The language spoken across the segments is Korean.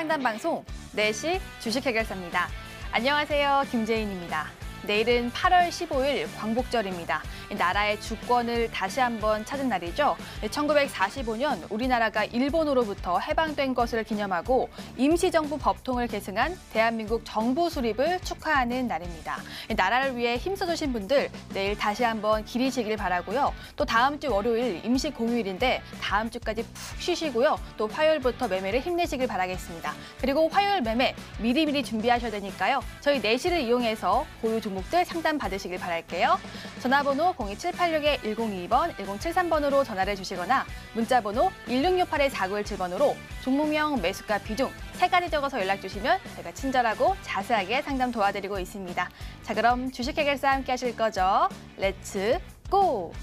상담 방송 4시 주식 해결사입니다. 안녕하세요. 김재인입니다. 내일은 8월 15일 광복절입니다. 나라의 주권을 다시 한번 찾은 날이죠. 1945년 우리나라가 일본으로부터 해방된 것을 기념하고 임시정부 법통을 계승한 대한민국 정부 수립을 축하하는 날입니다. 나라를 위해 힘써주신 분들 내일 다시 한번 기리시길 바라고요. 또 다음 주 월요일 임시 공휴일인데 다음 주까지 푹 쉬시고요. 또 화요일부터 매매를 힘내시길 바라겠습니다. 그리고 화요일 매매 미리미리 준비하셔야 되니까요. 저희 4시를 이용해서 보유 종목들 상담 받으시길 바랄게요. 전화번호 02786-1022번, 1073번으로 전화를 주시거나 문자번호 1668-4917번으로 종목명, 매수가, 비중 3가지 적어서 연락 주시면 제가 친절하고 자세하게 상담 도와드리고 있습니다. 자, 그럼 주식 해결사 함께 하실 거죠? 렛츠 고!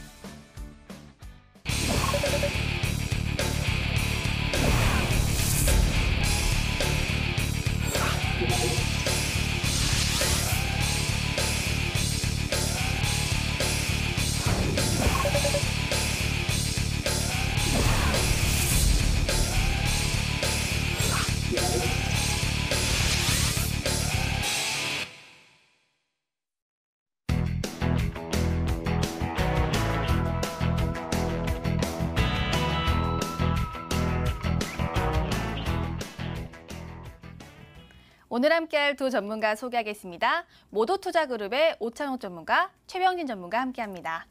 오늘 함께할 두 전문가 소개하겠습니다. 모도투자그룹의 오창욱 전문가, 최병진 전문가 함께합니다.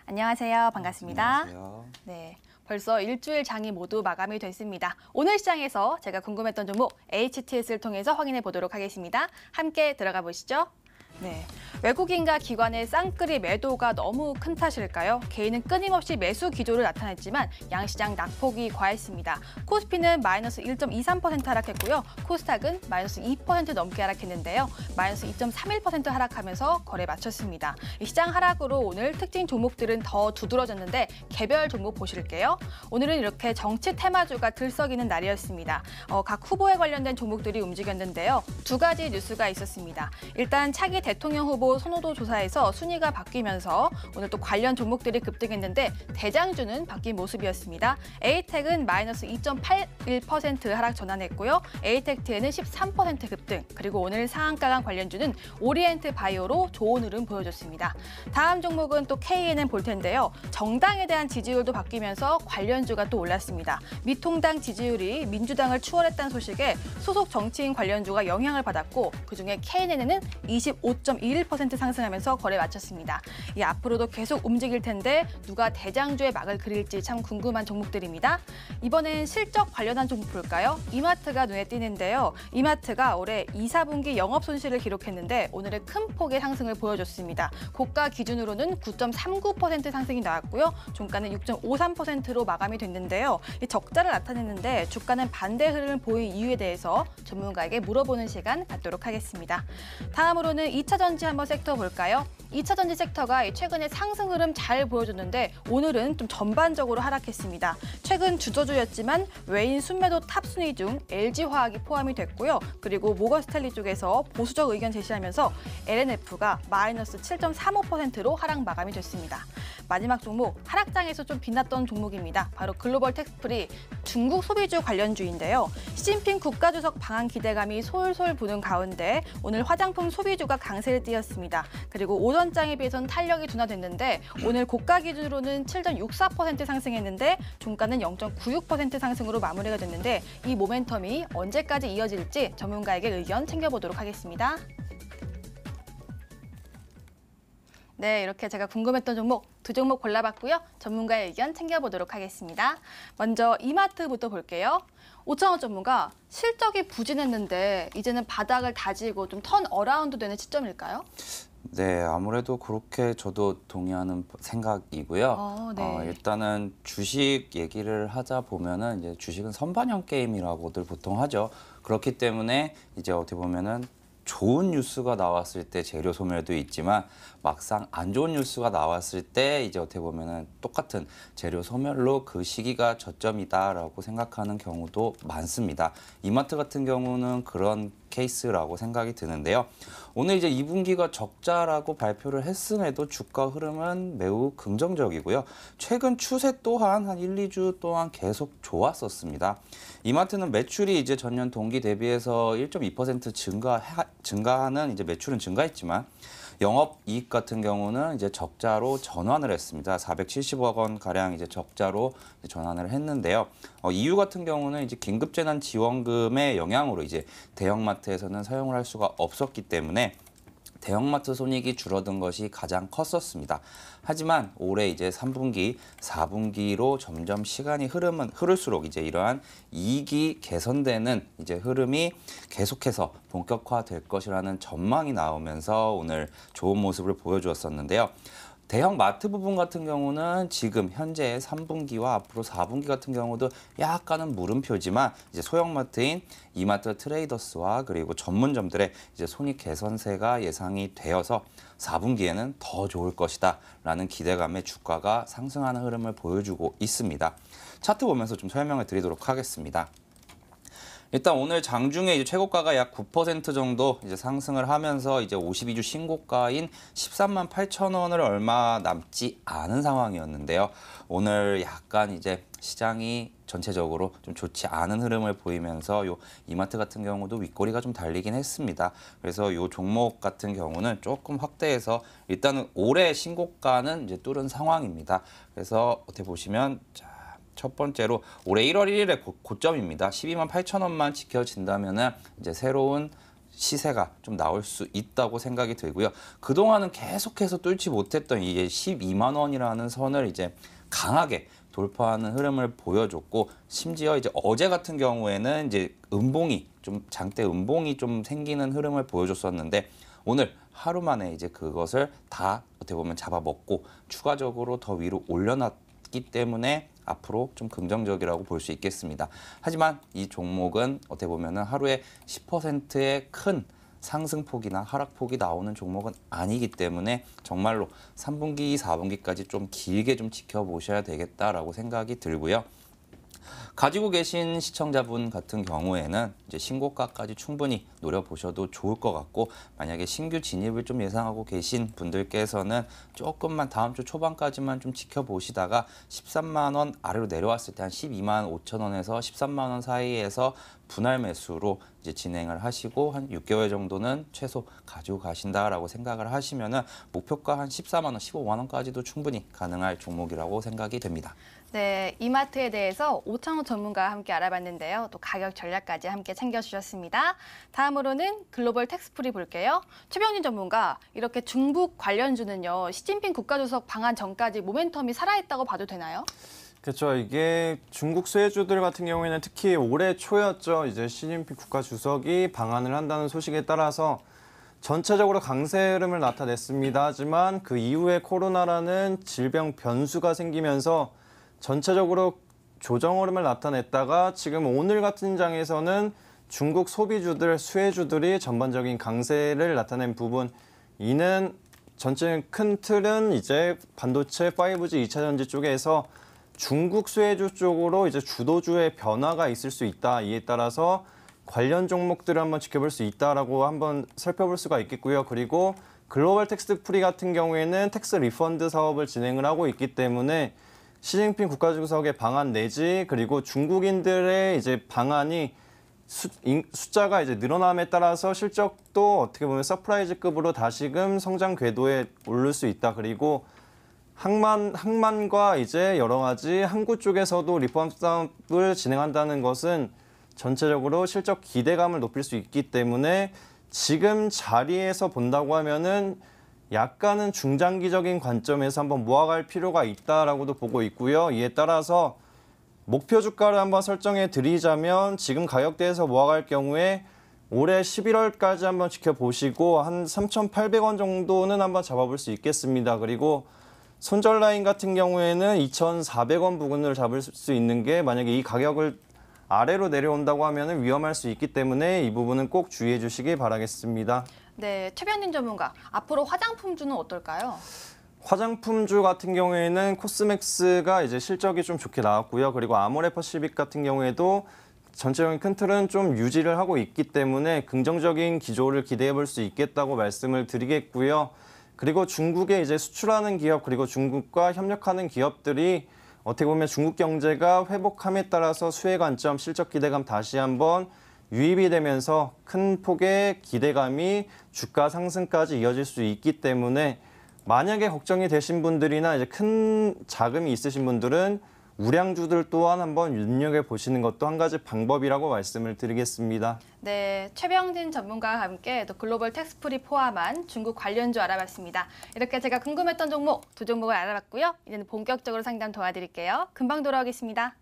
안녕하세요. 반갑습니다. 안녕하세요. 네, 벌써 일주일 장이 모두 마감이 됐습니다. 오늘 시장에서 제가 궁금했던 종목 HTS를 통해서 확인해 보도록 하겠습니다. 함께 들어가 보시죠. 네, 외국인과 기관의 쌍끌이 매도가 너무 큰 탓일까요? 개인은 끊임없이 매수 기조를 나타냈지만 양시장 낙폭이 과했습니다. 코스피는 마이너스 1.23% 하락했고요. 코스닥은 마이너스 2% 넘게 하락했는데요. 마이너스 2.31% 하락하면서 거래 마쳤습니다. 이 시장 하락으로 오늘 특징 종목들은 더 두드러졌는데 개별 종목 보실게요. 오늘은 이렇게 정치 테마주가 들썩이는 날이었습니다. 각 후보에 관련된 종목들이 움직였는데요. 두 가지 뉴스가 있었습니다. 일단 차기 대통령 후보 선호도 조사에서 순위가 바뀌면서 오늘 또 관련 종목들이 급등했는데 대장주는 바뀐 모습이었습니다. 에이텍은 마이너스 2.81% 하락 전환했고요. 에이텍트에는 13% 급등, 그리고 오늘 상한가 관련주는 오리엔트 바이오로 좋은 흐름 보여줬습니다. 다음 종목은 또 KNN 볼 텐데요. 정당에 대한 지지율도 바뀌면서 관련주가 또 올랐습니다. 미통당 지지율이 민주당을 추월했다는 소식에 소속 정치인 관련주가 영향을 받았고 그중에 KNN은 25.21% 상승하면서 거래 마쳤습니다. 앞으로도 계속 움직일 텐데 누가 대장주의 막을 그릴지 참 궁금한 종목들입니다. 이번엔 실적 관련한 종목 볼까요? 이마트가 눈에 띄는데요. 이마트가 올해 2, 4분기 영업 손실을 기록했는데 오늘의 큰 폭의 상승을 보여줬습니다. 고가 기준으로는 9.39% 상승이 나왔고요. 종가는 6.53%로 마감이 됐는데요. 적자를 나타냈는데 주가는 반대 흐름을 보인 이유에 대해서 전문가에게 물어보는 시간 갖도록 하겠습니다. 다음으로는 2차전지 한번 섹터 볼까요? 2차전지 섹터가 최근에 상승 흐름 잘 보여줬는데 오늘은 좀 전반적으로 하락했습니다. 최근 주저주였지만 외인 순매도 탑 순위 중 LG화학이 포함이 됐고요. 그리고 모건스탠리 쪽에서 보수적 의견 제시하면서 LNF가 마이너스 7.35%로 하락 마감이 됐습니다. 마지막 종목, 하락장에서 좀 빛났던 종목입니다. 바로 글로벌 텍스프리, 중국 소비주 관련주인데요. 시진핑 국가주석 방한 기대감이 솔솔 부는 가운데 오늘 화장품 소비주가 강세를 띄었습니다. 그리고 오전장에 비해서는 탄력이 둔화됐는데 오늘 고가 기준으로는 7.64% 상승했는데 종가는 0.96% 상승으로 마무리가 됐는데 이 모멘텀이 언제까지 이어질지 전문가에게 의견 챙겨보도록 하겠습니다. 네, 이렇게 제가 궁금했던 종목 두 종목 골라봤고요. 전문가의 의견 챙겨보도록 하겠습니다. 먼저 이마트부터 볼게요. 오창욱 전문가, 실적이 부진했는데 이제는 바닥을 다지고 좀 턴 어라운드 되는 시점일까요? 네, 아무래도 그렇게 저도 동의하는 생각이고요. 네. 일단은 주식 얘기를 하자 보면은 이제 주식은 선반영 게임이라고들 보통 하죠. 그렇기 때문에 이제 어떻게 보면은 좋은 뉴스가 나왔을 때 재료 소멸도 있지만 막상 안 좋은 뉴스가 나왔을 때 이제 어떻게 보면은 똑같은 재료 소멸로 그 시기가 저점이다라고 생각하는 경우도 많습니다. 이마트 같은 경우는 그런 케이스라고 생각이 드는데요. 오늘 이제 2분기가 적자라고 발표를 했음에도 주가 흐름은 매우 긍정적이고요. 최근 추세 또한 한 1, 2주 동안 계속 좋았었습니다. 이마트는 매출이 이제 전년 동기 대비해서 1.2% 증가하는 이제 매출은 증가했지만 영업이익 같은 경우는 이제 적자로 전환을 했습니다. 470억 원 가량 이제 적자로 전환을 했는데요. 이유 같은 경우는 이제 긴급재난지원금의 영향으로 이제 대형마트에서는 사용을 할 수가 없었기 때문에 대형마트 손익이 줄어든 것이 가장 컸었습니다. 하지만 올해 이제 3분기, 4분기로 점점 시간이 흐를수록 이제 이러한 이익이 개선되는 이제 흐름이 계속해서 본격화될 것이라는 전망이 나오면서 오늘 좋은 모습을 보여주었었는데요. 대형 마트 부분 같은 경우는 지금 현재 3분기와 앞으로 4분기 같은 경우도 약간은 물음표지만 이제 소형 마트인 이마트 트레이더스와 그리고 전문점들의 이제 손익 개선세가 예상이 되어서 4분기에는 더 좋을 것이다라는 기대감에 주가가 상승하는 흐름을 보여주고 있습니다. 차트 보면서 좀 설명을 드리도록 하겠습니다. 일단 오늘 장중에 이제 최고가가 약 9% 정도 이제 상승을 하면서 이제 52주 신고가인 13만 8천 원을 얼마 남지 않은 상황이었는데요. 오늘 약간 이제 시장이 전체적으로 좀 좋지 않은 흐름을 보이면서 요 이마트 같은 경우도 윗꼬리가 좀 달리긴 했습니다. 그래서 요 종목 같은 경우는 조금 확대해서 일단은 올해 신고가는 이제 뚫은 상황입니다. 그래서 어떻게 보시면 첫 번째로 올해 1월 1일에 고점입니다. 12만 8천 원만 지켜진다면은 이제 새로운 시세가 좀 나올 수 있다고 생각이 들고요. 그동안은 계속해서 뚫지 못했던 이게 12만 원이라는 선을 이제 강하게 돌파하는 흐름을 보여줬고, 심지어 이제 어제 같은 경우에는 이제 장대 음봉이 좀 생기는 흐름을 보여줬었는데, 오늘 하루 만에 이제 그것을 다 어떻게 보면 잡아먹고 추가적으로 더 위로 올려놨기 때문에 앞으로 좀 긍정적이라고 볼 수 있겠습니다. 하지만 이 종목은 어떻게 보면은 하루에 10%의 큰 상승폭이나 하락폭이 나오는 종목은 아니기 때문에 정말로 3분기, 4분기까지 좀 길게 좀 지켜보셔야 되겠다라고 생각이 들고요. 가지고 계신 시청자분 같은 경우에는 이제 신고가까지 충분히 노려보셔도 좋을 것 같고, 만약에 신규 진입을 좀 예상하고 계신 분들께서는 조금만 다음 주 초반까지만 좀 지켜보시다가 13만 원 아래로 내려왔을 때 한 12만 5천 원에서 13만 원 사이에서 분할 매수로 이제 진행을 하시고 한 6개월 정도는 최소 가지고 가신다라고 생각을 하시면은 목표가 한 14만 원, 15만 원까지도 충분히 가능할 종목이라고 생각이 됩니다. 네, 이마트에 대해서 오창호 전문가와 함께 알아봤는데요. 또 가격 전략까지 함께 챙겨주셨습니다. 다음으로는 글로벌 텍스프리 볼게요. 최병진 전문가, 이렇게 중국 관련주는요, 시진핑 국가주석 방한 전까지 모멘텀이 살아있다고 봐도 되나요? 그렇죠. 이게 중국 수혜주들 같은 경우에는 특히 올해 초였죠. 이제 시진핑 국가주석이 방한을 한다는 소식에 따라서 전체적으로 강세 흐름을 나타냈습니다. 하지만 그 이후에 코로나라는 질병 변수가 생기면서 전체적으로 조정 흐름을 나타냈다가 지금 오늘 같은 장에서는 중국 소비주들, 수혜주들이 전반적인 강세를 나타낸 부분, 이는 전체 큰 틀은 이제 반도체 5G 2차 전지 쪽에서 중국 수혜주 쪽으로 이제 주도주의 변화가 있을 수 있다. 이에 따라서 관련 종목들을 한번 지켜볼 수 있다라고 한번 살펴볼 수가 있겠고요. 그리고 글로벌 텍스 프리 같은 경우에는 텍스 리펀드 사업을 진행을 하고 있기 때문에 시진핑 국가주석의 방한 내지 그리고 중국인들의 이제 방한이 숫자가 이제 늘어남에 따라서 실적도 어떻게 보면 서프라이즈급으로 다시금 성장 궤도에 오를 수 있다. 그리고 항만과 이제 여러 가지 항구 쪽에서도 리폼 사업을 진행한다는 것은 전체적으로 실적 기대감을 높일 수 있기 때문에 지금 자리에서 본다고 하면은 약간은 중장기적인 관점에서 한번 모아갈 필요가 있다라고도 보고 있고요. 이에 따라서 목표 주가를 한번 설정해 드리자면 지금 가격대에서 모아갈 경우에 올해 11월까지 한번 지켜보시고 한 3,800원 정도는 한번 잡아볼 수 있겠습니다. 그리고 손절 라인 같은 경우에는 2,400원 부근을 잡을 수 있는 게, 만약에 이 가격을 아래로 내려온다고 하면 위험할 수 있기 때문에 이 부분은 꼭 주의해 주시기 바라겠습니다. 네, 최병진 전문가, 앞으로 화장품주는 어떨까요? 화장품주 같은 경우에는 코스맥스가 이제 실적이 좀 좋게 나왔고요. 그리고 아모레퍼시빅 같은 경우에도 전체적인 큰 틀은 좀 유지를 하고 있기 때문에 긍정적인 기조를 기대해 볼 수 있겠다고 말씀을 드리겠고요. 그리고 중국에 이제 수출하는 기업 그리고 중국과 협력하는 기업들이 어떻게 보면 중국 경제가 회복함에 따라서 수혜 관점, 실적 기대감 다시 한번 유입이 되면서 큰 폭의 기대감이 주가 상승까지 이어질 수 있기 때문에 만약에 걱정이 되신 분들이나 이제 큰 자금이 있으신 분들은 우량주들 또한 한번 눈여겨보시는 것도 한 가지 방법이라고 말씀을 드리겠습니다. 네, 최병진 전문가와 함께 또 글로벌 텍스프리 포함한 중국 관련주 알아봤습니다. 이렇게 제가 궁금했던 종목 두 종목을 알아봤고요. 이제는 본격적으로 상담 도와드릴게요. 금방 돌아오겠습니다.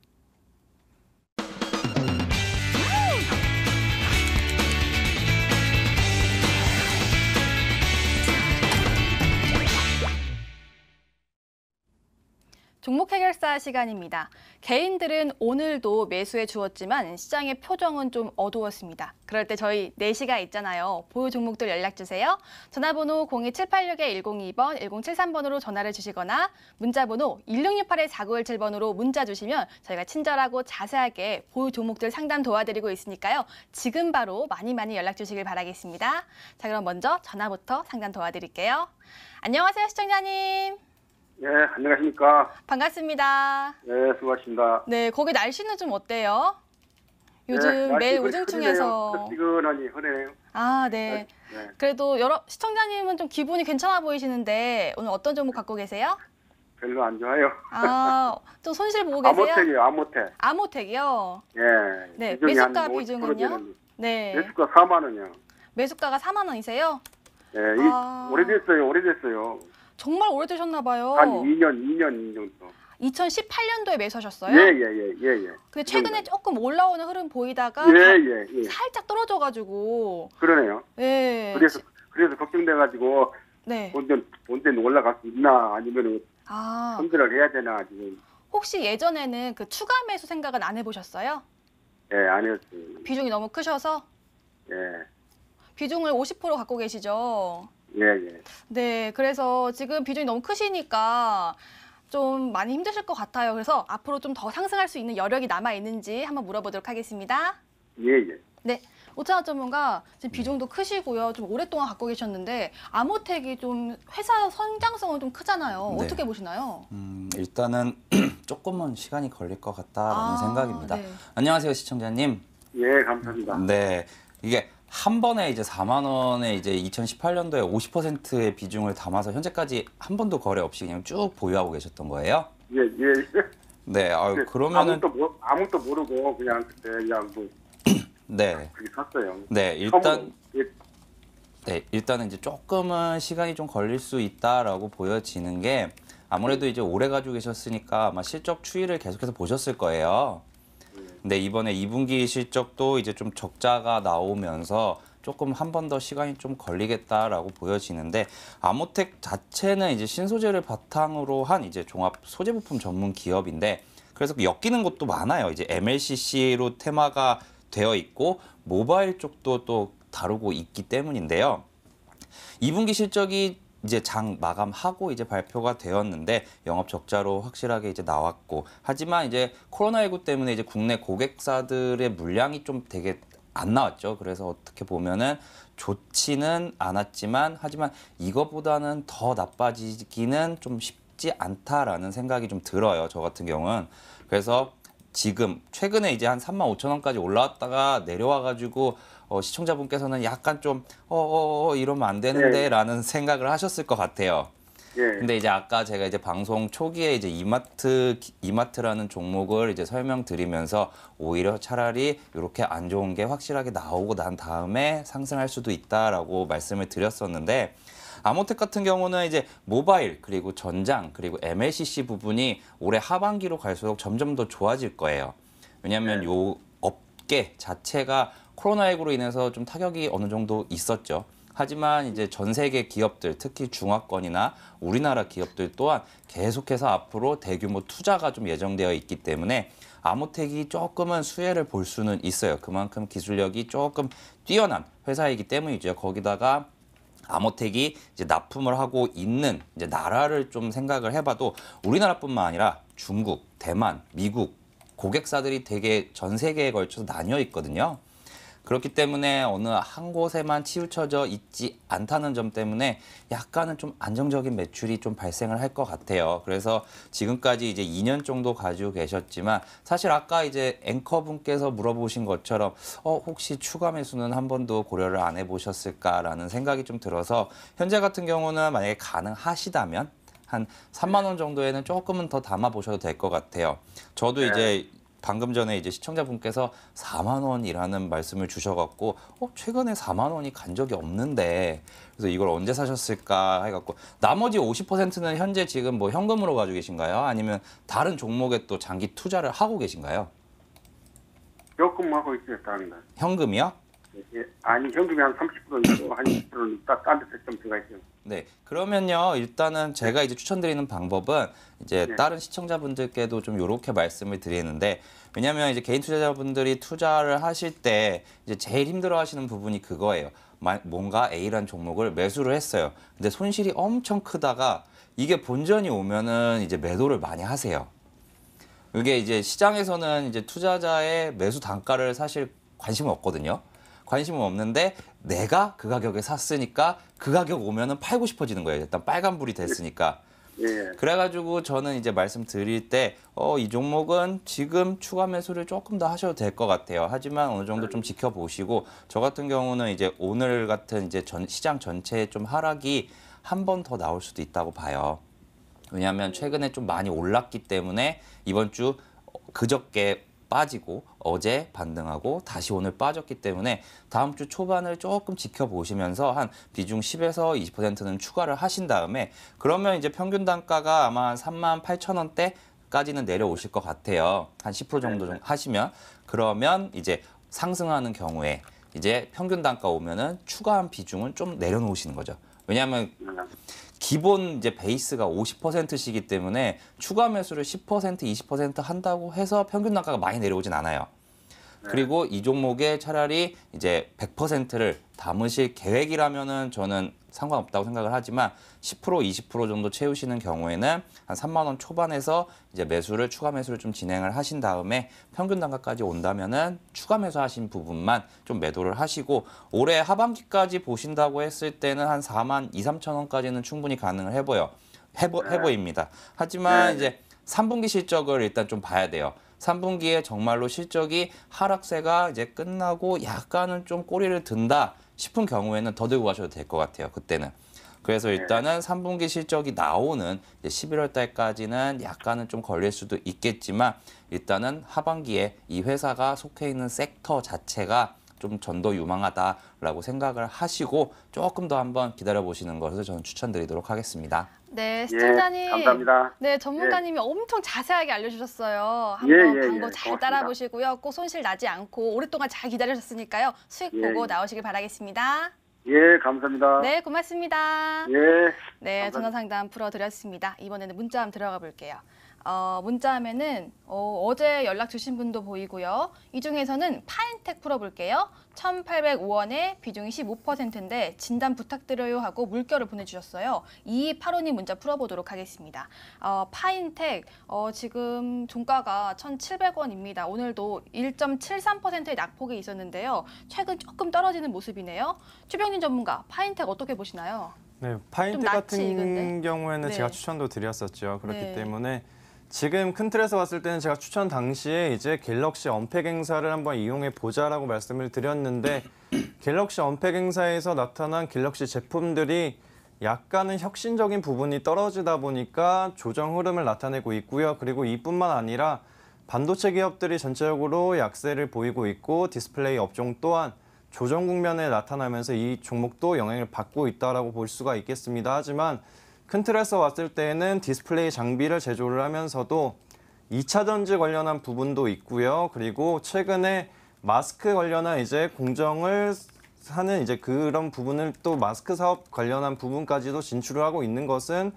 종목 해결사 시간입니다. 개인들은 오늘도 매수해 주었지만 시장의 표정은 좀 어두웠습니다. 그럴 때 저희 4시가 있잖아요. 보유 종목들 연락 주세요. 전화번호 02786-1002번, 1073번으로 전화를 주시거나 문자번호 1668-4917번으로 문자 주시면 저희가 친절하고 자세하게 보유 종목들 상담 도와드리고 있으니까요. 지금 바로 많이 연락 주시길 바라겠습니다. 자, 그럼 먼저 전화부터 상담 도와드릴게요. 안녕하세요, 시청자님. 네, 안녕하십니까. 반갑습니다. 네, 수고하십니다. 네, 거기 날씨는 좀 어때요? 요즘 네, 매일 날씨 우중충해서. 뜨끈하니 흐리네요. 아, 네. 네. 그래도 여러 시청자님은 좀 기분이 괜찮아 보이시는데 오늘 어떤 종목 갖고 계세요? 별로 안 좋아요. 아, 좀 손실 보고 계세요? 아모텍이요, 아모텍. 아모텍이요? 예. 네, 비중이 매수가 한 50% 비중은요? 되는, 네. 매수가 4만 원이요. 매수가가 4만 원이세요? 예, 아. 오래됐어요. 정말 오래되셨나 봐요. 한 2년 정도. 2018년도에 매수하셨어요? 예. 근데 최근에 조금 올라오는 흐름 보이다가 예. 살짝 떨어져가지고. 그러네요. 네. 그래서 걱정돼가지고, 네. 본때는 올라갈 수 있나, 아니면 아. 손질을 해야 되나, 지금. 혹시 예전에는 그 추가 매수 생각은 안 해보셨어요? 예, 안 했어요. 비중이 너무 크셔서 예. 비중을 50% 갖고 계시죠? 예. 네, 그래서 지금 비중이 너무 크시니까 좀 많이 힘드실 것 같아요. 그래서 앞으로 좀 더 상승할 수 있는 여력이 남아 있는지 한번 물어보도록 하겠습니다. 예. 네, 오차원 전문가 지금 비중도 크시고요. 좀 오랫동안 갖고 계셨는데 아모텍이 좀 회사 성장성은 좀 크잖아요. 네. 어떻게 보시나요? 일단은 조금은 시간이 걸릴 것 같다라는 생각입니다. 네. 안녕하세요, 시청자님. 예, 감사합니다. 네, 이게 한 번에 이제 4만 원에 이제 2018년도에 50%의 비중을 담아서 현재까지 한 번도 거래 없이 그냥 쭉 보유하고 계셨던 거예요? 예. 네, 그러면은 아무것도 모르고 그냥 그때 그냥 뭐 네, 그렇게 샀어요. 네, 처음으로. 일단은 이제 조금은 시간이 좀 걸릴 수 있다라고 보여지는 게 아무래도 이제 오래 가지고 계셨으니까 아마 실적 추이를 계속해서 보셨을 거예요. 근데 이번에 2분기 실적도 이제 좀 적자가 나오면서 조금 한 번 더 시간이 좀 걸리겠다라고 보여지는데 아모텍 자체는 이제 신소재를 바탕으로 한 이제 종합 소재 부품 전문 기업인데 그래서 엮이는 것도 많아요. 이제 MLCC로 테마가 되어 있고 모바일 쪽도 또 다루고 있기 때문인데요. 2분기 실적이 이제 장 마감하고 이제 발표가 되었는데 영업 적자로 확실하게 이제 나왔고 하지만 이제 코로나19 때문에 이제 국내 고객사들의 물량이 좀 되게 안 나왔죠. 그래서 어떻게 보면은 좋지는 않았지만 하지만 이거보다는 더 나빠지기는 좀 쉽지 않다라는 생각이 좀 들어요. 저 같은 경우는. 그래서 지금 최근에 이제 한 35,000원까지 올라왔다가 내려와가지고 시청자분께서는 약간 좀 이러면 안 되는데라는 생각을 하셨을 것 같아요. 예. 근데 이제 아까 제가 이제 방송 초기에 이제 이마트라는 종목을 이제 설명드리면서 오히려 차라리 이렇게 안 좋은 게 확실하게 나오고 난 다음에 상승할 수도 있다라고 말씀을 드렸었는데 아모텍 같은 경우는 이제 모바일 그리고 전장 그리고 MLCC 부분이 올해 하반기로 갈수록 점점 더 좋아질 거예요. 왜냐하면 요 업계 자체가 코로나19로 인해서 좀 타격이 어느 정도 있었죠. 하지만 이제 전 세계 기업들, 특히 중화권이나 우리나라 기업들 또한 계속해서 앞으로 대규모 투자가 좀 예정되어 있기 때문에 아모텍이 조금은 수혜를 볼 수는 있어요. 그만큼 기술력이 조금 뛰어난 회사이기 때문이죠. 거기다가 아모텍이 이제 납품을 하고 있는 이제 나라를 좀 생각을 해봐도 우리나라뿐만 아니라 중국, 대만, 미국 고객사들이 되게 전 세계에 걸쳐서 나뉘어 있거든요. 그렇기 때문에 어느 한 곳에만 치우쳐져 있지 않다는 점 때문에 약간은 좀 안정적인 매출이 좀 발생을 할 것 같아요. 그래서 지금까지 이제 2년 정도 가지고 계셨지만 사실 아까 이제 앵커분께서 물어보신 것처럼 혹시 추가 매수는 한 번도 고려를 안 해보셨을까라는 생각이 좀 들어서 현재 같은 경우는 만약에 가능하시다면 한 3만 원 정도에는 조금은 더 담아 보셔도 될 것 같아요. 저도 이제 방금 전에 이제 시청자분께서 4만 원이라는 말씀을 주셔갖고 최근에 4만 원이 간 적이 없는데 그래서 이걸 언제 사셨을까 해갖고 나머지 50%는 현재 지금 뭐 현금으로 가지고 계신가요? 아니면 다른 종목에 또 장기 투자를 하고 계신가요? 조금 하고 있어요, 다른 날. 현금이요? 예, 아니 현금이 한 30% 있고 한 20%는 딴 데서 좀 들어가 있어요. 네, 그러면요 일단은 제가 이제 추천드리는 방법은 이제 네. 다른 시청자분들께도 좀 이렇게 말씀을 드리는데 왜냐하면 이제 개인 투자자분들이 투자를 하실 때 이제 제일 힘들어하시는 부분이 그거예요. 뭔가 A라는 종목을 매수를 했어요. 근데 손실이 엄청 크다가 이게 본전이 오면은 이제 매도를 많이 하세요. 이게 이제 시장에서는 이제 투자자의 매수 단가를 사실 관심은 없거든요. 관심은 없는데 내가 그 가격에 샀으니까 그 가격 오면은 팔고 싶어지는 거예요. 일단 빨간불이 됐으니까. 예. 그래가지고 저는 이제 말씀드릴 때 이 종목은 지금 추가 매수를 조금 더 하셔도 될 것 같아요. 하지만 어느 정도 좀 지켜보시고 저 같은 경우는 이제 오늘 같은 이제 시장 전체에 좀 하락이 한 번 더 나올 수도 있다고 봐요. 왜냐하면 최근에 좀 많이 올랐기 때문에 이번 주 그저께 빠지고 어제 반등하고 다시 오늘 빠졌기 때문에 다음 주 초반을 조금 지켜보시면서 한 비중 10에서 20%는 추가를 하신 다음에 그러면 이제 평균 단가가 아마 한 38,000원대까지는 내려오실 것 같아요. 한 10% 정도 하시면 그러면 이제 상승하는 경우에 이제 평균 단가 오면은 추가한 비중은 좀 내려놓으시는 거죠. 왜냐하면 기본 이제 베이스가 50%시기 때문에 추가 매수를 10%, 20% 한다고 해서 평균 단가가 많이 내려오진 않아요. 그리고 이 종목에 차라리 이제 100%를 담으실 계획이라면은 저는 상관없다고 생각을 하지만 10%, 20% 정도 채우시는 경우에는 한 3만 원 초반에서 이제 추가 매수를 좀 진행을 하신 다음에 평균 단가까지 온다면은 추가 매수하신 부분만 좀 매도를 하시고 올해 하반기까지 보신다고 했을 때는 한 4만 2, 3천 원까지는 충분히 가능을 해보입니다. 하지만 이제 3분기 실적을 일단 좀 봐야 돼요. 3분기에 정말로 실적이 하락세가 이제 끝나고 약간은 좀 꼬리를 든다 싶은 경우에는 더 들고 가셔도 될 것 같아요. 그때는. 그래서 일단은 3분기 실적이 나오는 11월 달까지는 약간은 좀 걸릴 수도 있겠지만 일단은 하반기에 이 회사가 속해 있는 섹터 자체가 좀 전도 유망하다라고 생각을 하시고 조금 더 한번 기다려보시는 것을 저는 추천드리도록 하겠습니다. 네, 시청자님. 감사합니다. 네, 전문가님이 엄청 자세하게 알려주셨어요. 한번 방법 잘 고맙습니다. 따라보시고요. 꼭 손실 나지 않고 오랫동안 잘 기다리셨으니까요. 수익 보고 예. 나오시길 바라겠습니다. 예, 감사합니다. 네, 고맙습니다. 예. 네, 감사합니다. 전화 상담 풀어드렸습니다. 이번에는 문자 한번 들어가 볼게요. 문자하면은 어제 연락 주신 분도 보이고요. 이 중에서는 파인텍 풀어볼게요. 1,805원에 비중이 15%인데 진단 부탁드려요 하고 물결을 보내주셨어요. 2285님 문자 풀어보도록 하겠습니다. 파인텍 지금 종가가 1,700원입니다. 오늘도 1.73%의 낙폭이 있었는데요. 최근 조금 떨어지는 모습이네요. 최병린 전문가, 파인텍 어떻게 보시나요? 네, 파인텍 낯이 같은 익은데? 경우에는 네. 제가 추천도 드렸었죠. 그렇기 네. 때문에 지금 큰 틀에서 봤을 때는 제가 추천 당시에 이제 갤럭시 언팩 행사를 한번 이용해 보자라고 말씀을 드렸는데 갤럭시 언팩 행사에서 나타난 갤럭시 제품들이 약간은 혁신적인 부분이 떨어지다 보니까 조정 흐름을 나타내고 있고요. 그리고 이뿐만 아니라 반도체 기업들이 전체적으로 약세를 보이고 있고 디스플레이 업종 또한 조정 국면에 나타나면서 이 종목도 영향을 받고 있다라고 볼 수가 있겠습니다. 하지만 큰 틀에서 봤을 때는 디스플레이 장비를 제조를 하면서도 2차 전지 관련한 부분도 있고요. 그리고 최근에 마스크 관련한 이제 공정을 하는 이제 그런 부분을 또 마스크 사업 관련한 부분까지도 진출을 하고 있는 것은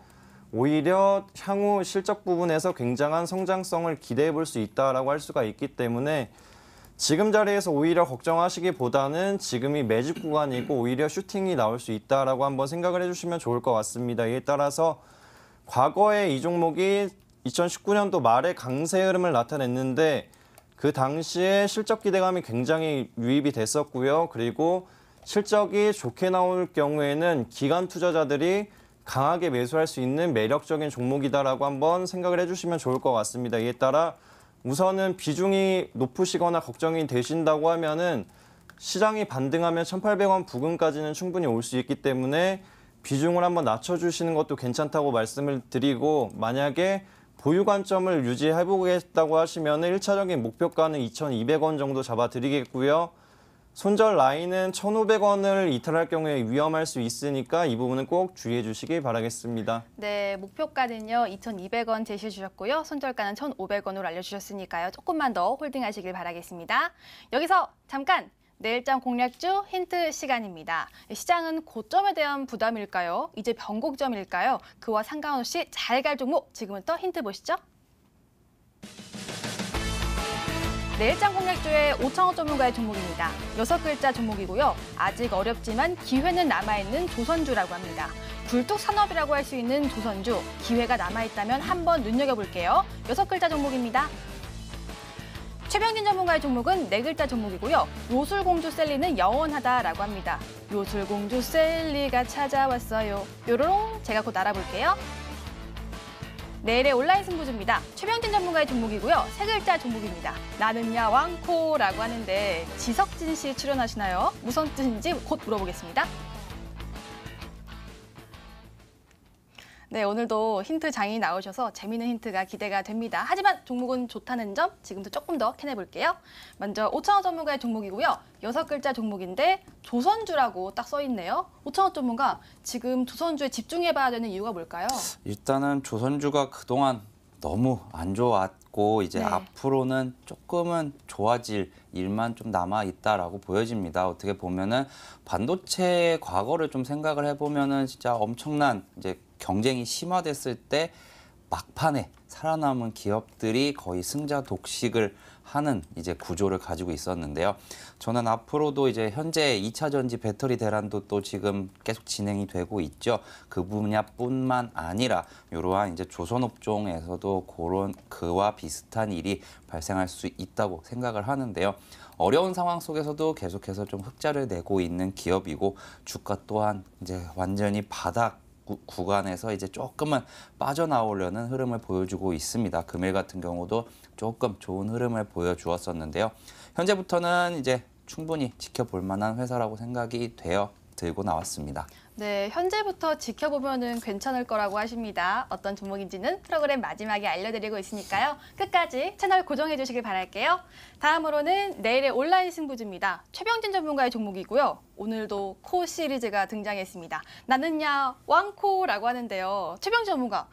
오히려 향후 실적 부분에서 굉장한 성장성을 기대해 볼 수 있다라고 할 수가 있기 때문에 지금 자리에서 오히려 걱정하시기보다는 지금이 매집 구간이고 오히려 슈팅이 나올 수 있다라고 한번 생각을 해주시면 좋을 것 같습니다. 이에 따라서 과거에 이 종목이 2019년도 말에 강세 흐름을 나타냈는데 그 당시에 실적 기대감이 굉장히 유입이 됐었고요. 그리고 실적이 좋게 나올 경우에는 기관 투자자들이 강하게 매수할 수 있는 매력적인 종목이다라고 한번 생각을 해주시면 좋을 것 같습니다. 이에 따라 우선은 비중이 높으시거나 걱정이 되신다고 하면은 시장이 반등하면 1,800원 부근까지는 충분히 올 수 있기 때문에 비중을 한번 낮춰주시는 것도 괜찮다고 말씀을 드리고, 만약에 보유 관점을 유지해보겠다고 하시면 1차적인 목표가는 2,200원 정도 잡아드리겠고요. 손절 라인은 1,500원을 이탈할 경우에 위험할 수 있으니까 이 부분은 꼭 주의해 주시기 바라겠습니다. 네, 목표가는요 2,200원 제시해 주셨고요. 손절가는 1,500원으로 알려주셨으니까요. 조금만 더 홀딩하시길 바라겠습니다. 여기서 잠깐! 내일장 공략주 힌트 시간입니다. 시장은 고점에 대한 부담일까요? 이제 변곡점일까요? 그와 상관없이 잘 갈 종목 지금부터 힌트 보시죠. 내일장 공략주의 5,000원 전문가의 종목입니다. 6글자 종목이고요. 아직 어렵지만 기회는 남아있는 조선주라고 합니다. 굴뚝 산업이라고 할 수 있는 조선주, 기회가 남아있다면 한번 눈여겨볼게요. 6글자 종목입니다. 최병진 전문가의 종목은 4글자 종목이고요. 요술공주 셀리는 영원하다라고 합니다. 요술공주 셀리가 찾아왔어요. 요로롱 제가 곧 알아볼게요. 내일의 온라인 승부주입니다. 최병진 전문가의 종목이고요. 3글자 종목입니다. 나는야 왕코라고 하는데 지석진 씨 출연하시나요? 무슨 뜻인지 곧 물어보겠습니다. 네, 오늘도 힌트 장이 나오셔서 재미있는 힌트가 기대가 됩니다. 하지만 종목은 좋다는 점 지금도 조금 더 캐내볼게요. 먼저 5,000원 전문가의 종목이고요. 6글자 종목인데 조선주라고 딱 써있네요. 5,000원 전문가, 지금 조선주에 집중해봐야 되는 이유가 뭘까요? 일단은 조선주가 그동안 너무 안 좋았고 이제 네. 앞으로는 조금은 좋아질 일만 좀 남아 있다라고 보여집니다. 어떻게 보면은 반도체의 과거를 좀 생각을 해보면은 진짜 엄청난 이제 경쟁이 심화됐을 때 막판에 살아남은 기업들이 거의 승자 독식을 하는 이제 구조를 가지고 있었는데요. 저는 앞으로도 이제 현재 2차 전지 배터리 대란도 또 지금 계속 진행이 되고 있죠. 그 분야뿐만 아니라 이러한 이제 조선업종에서도 그런 그와 비슷한 일이 발생할 수 있다고 생각을 하는데요. 어려운 상황 속에서도 계속해서 좀 흑자를 내고 있는 기업이고 주가 또한 이제 완전히 바닥 구간에서 이제 조금은 빠져나오려는 흐름을 보여주고 있습니다. 금일 같은 경우도 조금 좋은 흐름을 보여주었었는데요. 현재부터는 이제 충분히 지켜볼 만한 회사라고 생각이 되어 들고 나왔습니다. 네, 현재부터 지켜보면은 괜찮을 거라고 하십니다. 어떤 종목인지는 프로그램 마지막에 알려드리고 있으니까요. 끝까지 채널 고정해 주시길 바랄게요. 다음으로는 내일의 온라인 승부주입니다. 최병진 전문가의 종목이고요. 오늘도 코 시리즈가 등장했습니다. 나는야 왕코라고 하는데요. 최병진 전문가,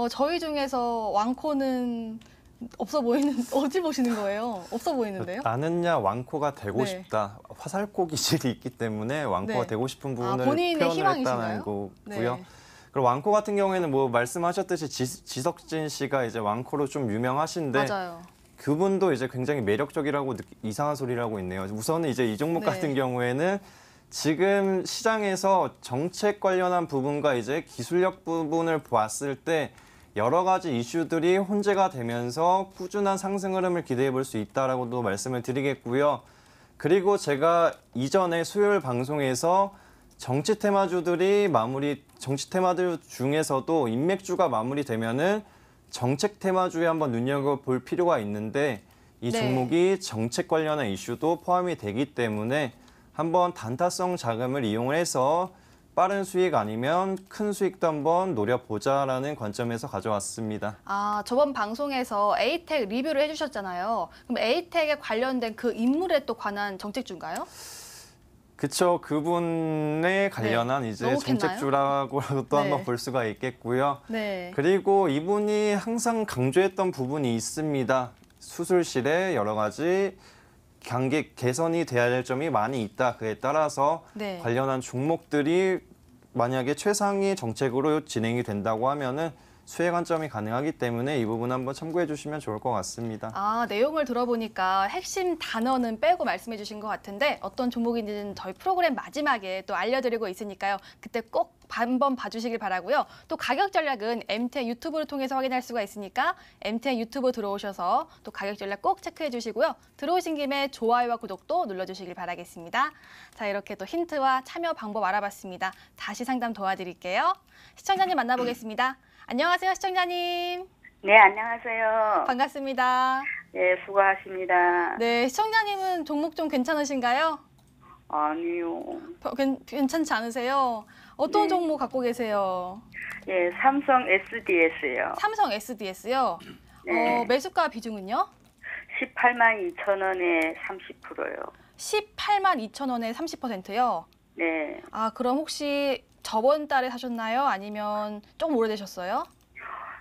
저희 중에서 왕코는 없어 보이는, 어디 보시는 거예요? 없어 보이는데요? 나는야 왕코가 되고 네. 싶다. 화살코 기질이 있기 때문에 왕코가 네. 되고 싶은 부분을 본인의 표현을 희망이신가요? 했다는 거고요. 네. 그리고 왕코 같은 경우에는 뭐 말씀하셨듯이 지석진 씨가 이제 왕코로 좀 유명하신데 맞아요. 그분도 이제 굉장히 매력적이라고 이상한 소리를 하고 있네요. 우선은 이제 이 종목 네. 같은 경우에는 지금 시장에서 정책 관련한 부분과 이제 기술력 부분을 봤을 때 여러 가지 이슈들이 혼재가 되면서 꾸준한 상승 흐름을 기대해 볼 수 있다라고도 말씀을 드리겠고요. 그리고 제가 이전에 수요일 방송에서 정치 테마주들이 정치 테마들 중에서도 인맥주가 마무리되면은 정책 테마주에 한번 눈여겨볼 필요가 있는데 이 네. 종목이 정책 관련한 이슈도 포함이 되기 때문에 한번 단타성 자금을 이용을 해서 빠른 수익 아니면 큰 수익도 한번 노려보자라는 관점에서 가져왔습니다. 아, 저번 방송에서 에이텍 리뷰를 해주셨잖아요. 그럼 에이텍에 관련된 그 인물에 또 관한 정책주인가요? 그쵸. 그분에 관련한 이제 넣었겠나요? 정책주라고도 네. 한번 볼 수가 있겠고요. 네. 그리고 이분이 항상 강조했던 부분이 있습니다. 수술실에 여러 가지 개선이 돼야 할 점이 많이 있다. 그에 따라서 네. 관련한 종목들이 만약에 최상위 정책으로 진행이 된다고 하면은 수혜 관점이 가능하기 때문에 이 부분 한번 참고해 주시면 좋을 것 같습니다. 아, 내용을 들어보니까 핵심 단어는 빼고 말씀해 주신 것 같은데 어떤 종목인지는 저희 프로그램 마지막에 또 알려드리고 있으니까요. 그때 꼭 한번 봐주시길 바라고요. 또 가격 전략은 MTN 유튜브를 통해서 확인할 수가 있으니까 MTN 유튜브 들어오셔서 또 가격 전략 꼭 체크해 주시고요. 들어오신 김에 좋아요와 구독도 눌러주시길 바라겠습니다. 자, 이렇게 또 힌트와 참여 방법 알아봤습니다. 다시 상담 도와드릴게요. 시청자님 만나보겠습니다. 안녕하세요, 시청자님. 네, 안녕하세요. 반갑습니다. 네, 수고하십니다. 네, 시청자님은 종목 좀 괜찮으신가요? 아니요. 괜찮지 않으세요? 어떤 네. 종목 갖고 계세요? 예, 삼성 SDS요. 삼성 SDS요? 네. 매수가 비중은요? 18만 2천 원에 30%요. 18만 2천 원에 30%요? 네. 아, 그럼 혹시 저번 달에 사셨나요? 아니면 조금 오래되셨어요?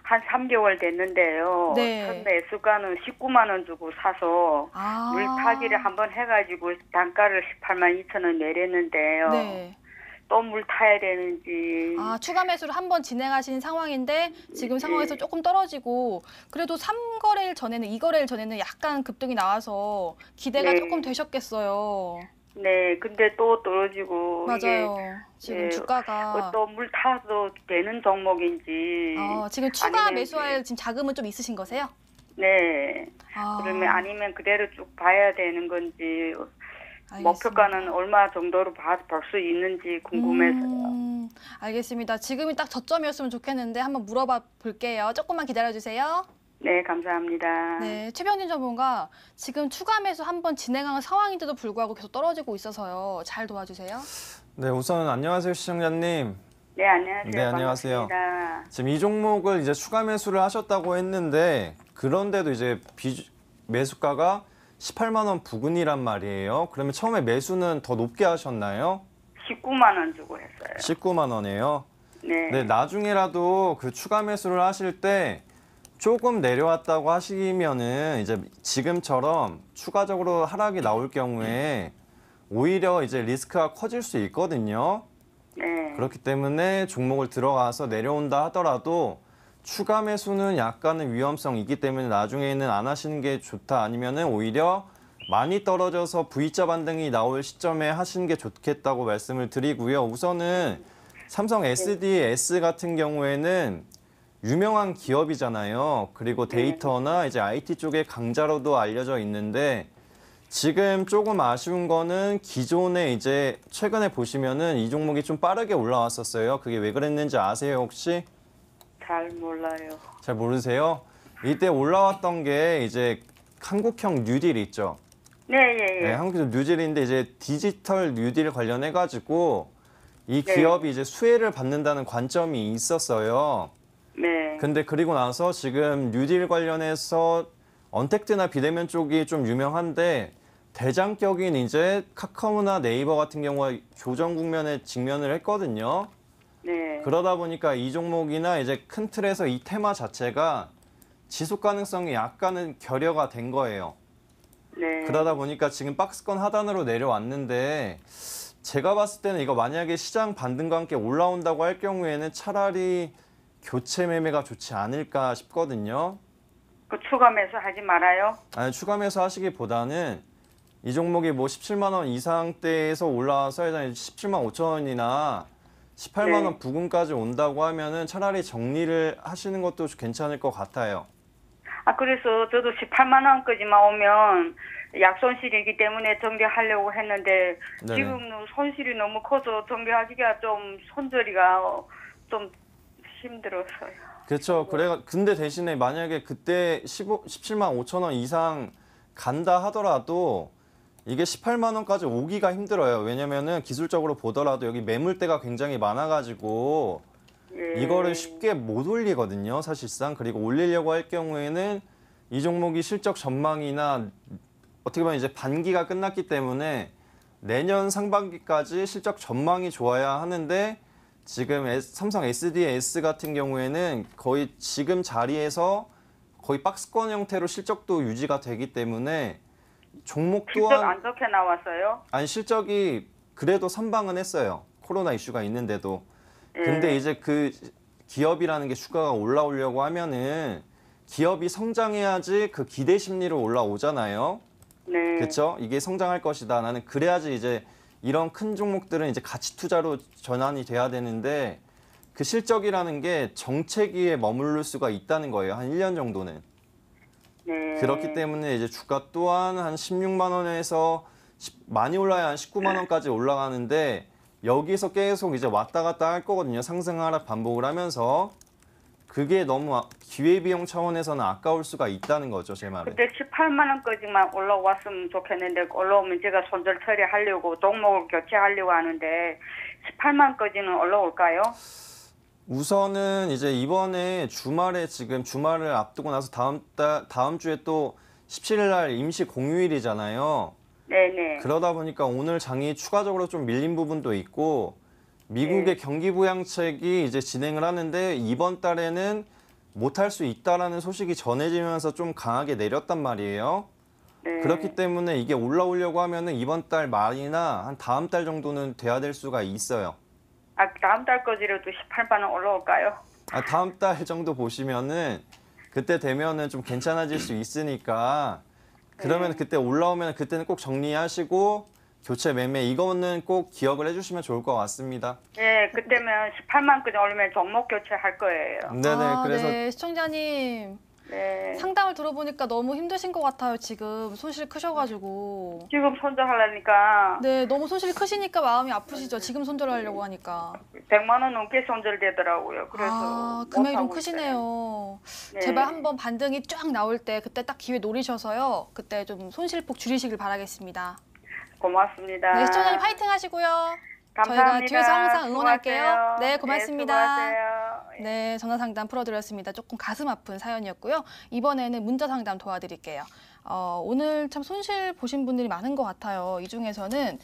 한 3개월 됐는데요. 네. 첫 매수가는 19만 원 주고 사서 아. 물타기를 한번 해가지고 단가를 18만 2천 원 내렸는데요. 네. 또 물 타야 되는지. 아, 추가 매수를 한번 진행하신 상황인데 지금 상황에서 조금 떨어지고 그래도 3거래일 전에는 2거래일 전에는 약간 급등이 나와서 기대가 네. 조금 되셨겠어요. 네, 근데 또 떨어지고. 맞아요. 지금 예, 주가가 또 물 타도 되는 종목인지. 지금 추가 아니면 매수할 지금 자금은 좀 있으신 거세요? 네. 아, 그러면 아니면 그대로 쭉 봐야 되는 건지 알겠습니다. 목표가는 얼마 정도로 볼 수 있는지 궁금해서요. 알겠습니다. 지금이 딱 저점이었으면 좋겠는데 한번 물어봐 볼게요. 조금만 기다려 주세요. 네, 감사합니다. 네, 최병진 전문가 지금 추가 매수 한번 진행한 상황인데도 불구하고 계속 떨어지고 있어서요. 잘 도와주세요. 네, 우선 안녕하세요, 시청자님. 네, 안녕하세요. 네, 안녕하세요. 반갑습니다. 지금 이 종목을 이제 추가 매수를 하셨다고 했는데 그런데도 이제 매수가가 18만 원 부근이란 말이에요. 그러면 처음에 매수는 더 높게 하셨나요? 19만 원 주고 했어요. 19만 원이에요. 네. 네, 나중에라도 그 추가 매수를 하실 때 조금 내려왔다고 하시면은 이제 지금처럼 추가적으로 하락이 나올 경우에 오히려 이제 리스크가 커질 수 있거든요. 네. 그렇기 때문에 종목을 들어가서 내려온다 하더라도 추가 매수는 약간의 위험성이 있기 때문에 나중에는 안 하시는 게 좋다. 아니면은 오히려 많이 떨어져서 V자 반등이 나올 시점에 하시는 게 좋겠다고 말씀을 드리고요. 우선은 삼성 SDS 같은 경우에는 유명한 기업이잖아요. 그리고 데이터나 이제 IT 쪽의 강자로도 알려져 있는데 지금 조금 아쉬운 거는 기존에 이제 최근에 보시면은 이 종목이 좀 빠르게 올라왔었어요. 그게 왜 그랬는지 아세요, 혹시? 잘 몰라요. 잘 모르세요? 이때 올라왔던 게 이제 한국형 뉴딜 있죠. 네, 예, 예. 네, 한국형 뉴딜인데 이제 디지털 뉴딜 관련해 가지고 이 네. 기업이 이제 수혜를 받는다는 관점이 있었어요. 네. 근데 그리고 나서 지금 뉴딜 관련해서 언택트나 비대면 쪽이 좀 유명한데 대장격인 이제 카카오나 네이버 같은 경우가 조정 국면에 직면을 했거든요. 네. 그러다 보니까 이 종목이나 이제 큰 틀에서 이 테마 자체가 지속 가능성이 약간은 결여가 된 거예요. 네. 그러다 보니까 지금 박스권 하단으로 내려왔는데 제가 봤을 때는 이거 만약에 시장 반등과 함께 올라온다고 할 경우에는 차라리 교체 매매가 좋지 않을까 싶거든요. 그 추가 매수 하지 말아요. 아니, 추가 매수 하시기보다는 이 종목이 뭐 17만 원 이상대에서 올라와서 일단 17만 5천 원이나 18만 원 네. 부근까지 온다고 하면은 차라리 정리를 하시는 것도 괜찮을 것 같아요. 아, 그래서 저도 18만 원까지만 오면 약손실이기 때문에 정리하려고 했는데 네네. 지금은 손실이 너무 커서 정리하기가 좀 손절이가 좀 힘들었어요. 그렇죠. 근데 대신에 만약에 그때 17만 5천 원 이상 간다 하더라도 이게 18만 원까지 오기가 힘들어요. 왜냐면은 기술적으로 보더라도 여기 매물대가 굉장히 많아가지고 예. 이거를 쉽게 못 올리거든요, 사실상. 그리고 올리려고 할 경우에는 이 종목이 실적 전망이나 어떻게 보면 이제 반기가 끝났기 때문에 내년 상반기까지 실적 전망이 좋아야 하는데 지금 삼성 SDS 같은 경우에는 거의 지금 자리에서 거의 박스권 형태로 실적도 유지가 되기 때문에 종목 실적 또한 안 좋게 나왔어요. 아니 실적이 그래도 선방은 했어요. 코로나 이슈가 있는데도. 예. 근데 이제 그 기업이라는 게 주가가 올라오려고 하면은 기업이 성장해야지 그 기대 심리로 올라오잖아요. 네. 그렇죠? 이게 성장할 것이다. 나는 그래야지 이제 이런 큰 종목들은 이제 가치 투자로 전환이 돼야 되는데 그 실적이라는 게 정체기에 머무를 수가 있다는 거예요. 한 1년 정도는. 네. 그렇기 때문에 이제 주가 또한 한 16만 원에서 많이 올라야 한 19만 원까지 올라가는데 여기서 계속 이제 왔다 갔다 할 거거든요. 상승 하락 반복을 하면서 그게 너무 기회비용 차원에서는 아까울 수가 있다는 거죠, 제 말은. 그때 18만 원까지만 올라왔으면 좋겠는데 올라오면 제가 손절 처리하려고 종목을 교체하려고 하는데 18만까지는 올라올까요? 우선은 이제 이번에 주말에 지금 주말을 앞두고 나서 다음 주에 또 17일 날 임시 공휴일이잖아요. 네네. 그러다 보니까 오늘 장이 추가적으로 좀 밀린 부분도 있고 미국의 경기 부양책이 이제 진행을 하는데 이번 달에는 못할 수 있다라는 소식이 전해지면서 좀 강하게 내렸단 말이에요. 네. 그렇기 때문에 이게 올라오려고 하면은 이번 달 말이나 한 다음 달 정도는 돼야 될 수가 있어요. 다음 달까지라도 18만 원 올라올까요? 다음 달 정도 보시면은 그때 되면은 좀 괜찮아질 수 있으니까 그러면 그때 올라오면 그때는 꼭 정리하시고 교체 매매 이거는 꼭 기억을 해주시면 좋을 것 같습니다. 예, 그때면 18만까지 올리면 종목 교체할 거예요. 네네. 그래서 네, 시청자님 네. 상담을 들어보니까 너무 힘드신 것 같아요. 지금 손실 크셔가지고. 지금 손절하려니까 네, 너무 손실이 크시니까 마음이 아프시죠. 지금 손절하려고 하니까. 100만 원 넘게 손절되더라고요. 그래서 금액이 좀 못하고 크시네요. 네. 제발 한번 반등이 쫙 나올 때 그때 딱 기회 노리셔서요. 그때 좀 손실폭 줄이시길 바라겠습니다. 고맙습니다. 네, 시청자님 파이팅 하시고요. 감사합니다. 저희가 뒤에서 항상 응원할게요. 수고하세요. 네, 고맙습니다. 수고하세요. 네, 전화 상담 풀어드렸습니다. 조금 가슴 아픈 사연이었고요. 이번에는 문자 상담 도와드릴게요. 오늘 참 손실 보신 분들이 많은 것 같아요. 이 중에서는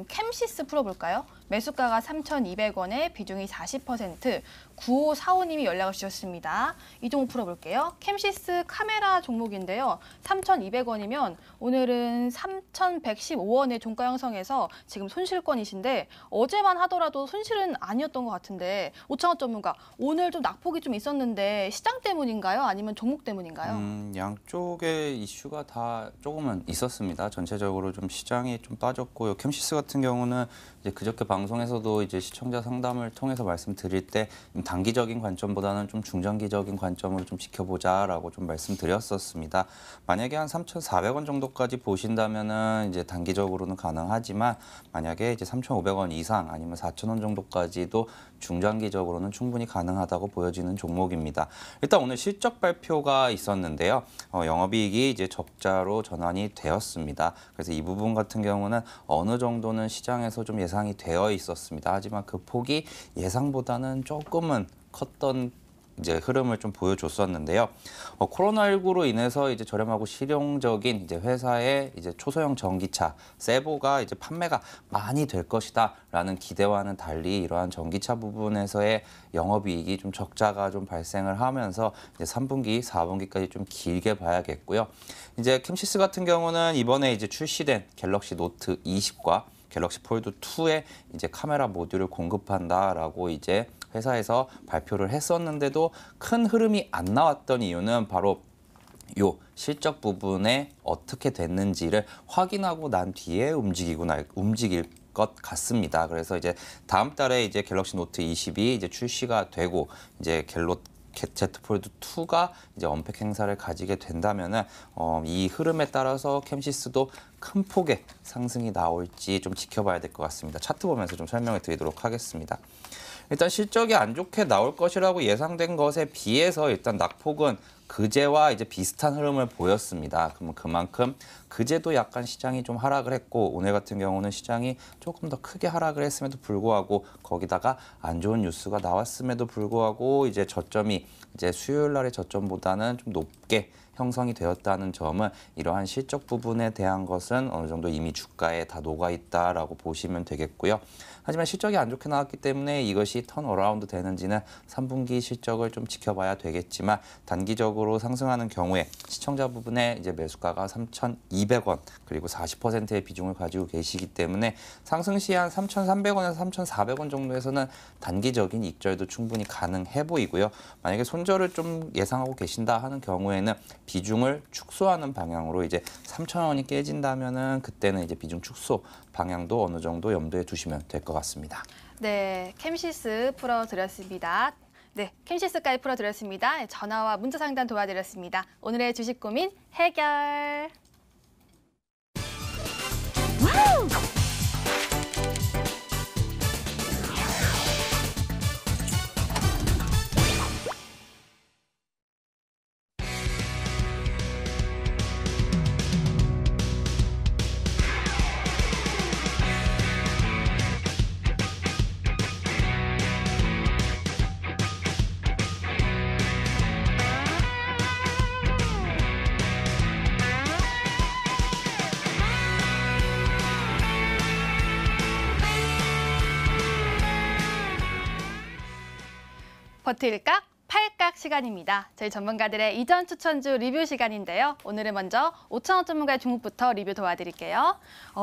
캠시스 풀어볼까요? 매수가가 3,200원에 비중이 40%, 9545님이 연락을 주셨습니다. 이 종목 풀어볼게요. 캠시스 카메라 종목인데요. 3,200원이면 오늘은 3,115원의 종가 형성해서 지금 손실권이신데 어제만 하더라도 손실은 아니었던 것 같은데 오창호 전문가, 오늘 좀 낙폭이 좀 있었는데 시장 때문인가요? 아니면 종목 때문인가요? 양쪽의 이슈가 다 조금은 있었습니다. 전체적으로 좀 시장이 좀 빠졌고요. 캠시스 같은 경우는 이제 그저께 방송에서도 이제 시청자 상담을 통해서 말씀드릴 때 단기적인 관점보다는 좀 중장기적인 관점으로 좀 지켜보자라고 좀 말씀드렸었습니다. 만약에 한 3,400원 정도까지 보신다면은 이제 단기적으로는 가능하지만 만약에 이제 3,500원 이상 아니면 4,000원 정도까지도 중장기적으로는 충분히 가능하다고 보여지는 종목입니다. 일단 오늘 실적 발표가 있었는데요. 영업이익이 이제 적자로 전환이 되었습니다. 그래서 이 부분 같은 경우는 어느 정도는 시장에서 좀 예상이 되어 있었습니다. 하지만 그 폭이 예상보다는 조금은 컸던 이제 흐름을 좀 보여줬었는데요. 코로나19로 인해서 이제 저렴하고 실용적인 이제 회사의 이제 초소형 전기차 세보가 이제 판매가 많이 될 것이다라는 기대와는 달리 이러한 전기차 부분에서의 영업이익이 좀 적자가 좀 발생을 하면서 이제 3분기, 4분기까지 좀 길게 봐야겠고요. 이제 캠시스 같은 경우는 이번에 이제 출시된 갤럭시 노트 20과 갤럭시 폴드 2에 이제 카메라 모듈을 공급한다라고 이제 회사에서 발표를 했었는데도 큰 흐름이 안 나왔던 이유는 바로 요 실적 부분에 어떻게 됐는지를 확인하고 난 뒤에 움직일 것 같습니다. 그래서 이제 다음 달에 이제 갤럭시 노트 20이 이제 출시가 되고 이제 Z 폴드 2가 이제 언팩 행사를 가지게 된다면은 이 흐름에 따라서 캠시스도 큰 폭의 상승이 나올지 좀 지켜봐야 될 것 같습니다. 차트 보면서 좀 설명을 드리도록 하겠습니다. 일단 실적이 안 좋게 나올 것이라고 예상된 것에 비해서 일단 낙폭은 그제와 이제 비슷한 흐름을 보였습니다. 그러면 그만큼 그제도 약간 시장이 좀 하락을 했고 오늘 같은 경우는 시장이 조금 더 크게 하락을 했음에도 불구하고 거기다가 안 좋은 뉴스가 나왔음에도 불구하고 이제 저점이 이제 수요일 날의 저점보다는 좀 높게 형성이 되었다는 점은 이러한 실적 부분에 대한 것은 어느 정도 이미 주가에 다 녹아 있다라고 보시면 되겠고요. 하지만 실적이 안 좋게 나왔기 때문에 이것이 턴어라운드 되는지는 3분기 실적을 좀 지켜봐야 되겠지만 단기적으로 상승하는 경우에 시청자 부분에 이제 매수가가 3,200원 그리고 40%의 비중을 가지고 계시기 때문에 상승 시 한 3,300원에서 3,400원 정도에서는 단기적인 익절도 충분히 가능해 보이고요. 만약에 손절을 좀 예상하고 계신다 하는 경우에는 비중을 축소하는 방향으로 이제 3,000원이 깨진다면은 그때는 이제 비중 축소 방향도 어느 정도 염두에 두시면 될 것 같습니다. 네, 캠시스 풀어드렸습니다. 네, 캠시스까지 풀어드렸습니다. 전화와 문자 상담 도와드렸습니다. 오늘의 주식 고민 해결. 버틸까? 팔각 시간입니다. 저희 전문가들의 이전 추천주 리뷰 시간인데요. 오늘은 먼저 5,000원 전문가의 종목부터 리뷰 도와드릴게요.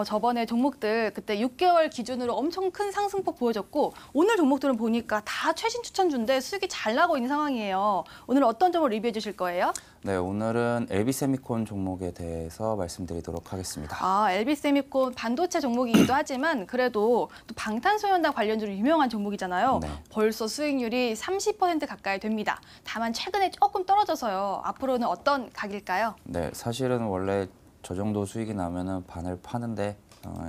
저번에 종목들 그때 6개월 기준으로 엄청 큰 상승폭 보여줬고 오늘 종목들은 보니까 다 최신 추천주인데 수익이 잘 나고 있는 상황이에요. 오늘 어떤 점을 리뷰해 주실 거예요? 네, 오늘은 LB세미콘 종목에 대해서 말씀드리도록 하겠습니다. LB세미콘 반도체 종목이기도 하지만 그래도 또 방탄소년단 관련주로 유명한 종목이잖아요. 네. 벌써 수익률이 30% 가까이 됩니다. 다만 최근에 조금 떨어져서요. 앞으로는 어떤 각일까요? 네, 사실은 원래 저 정도 수익이 나면은 반을 파는데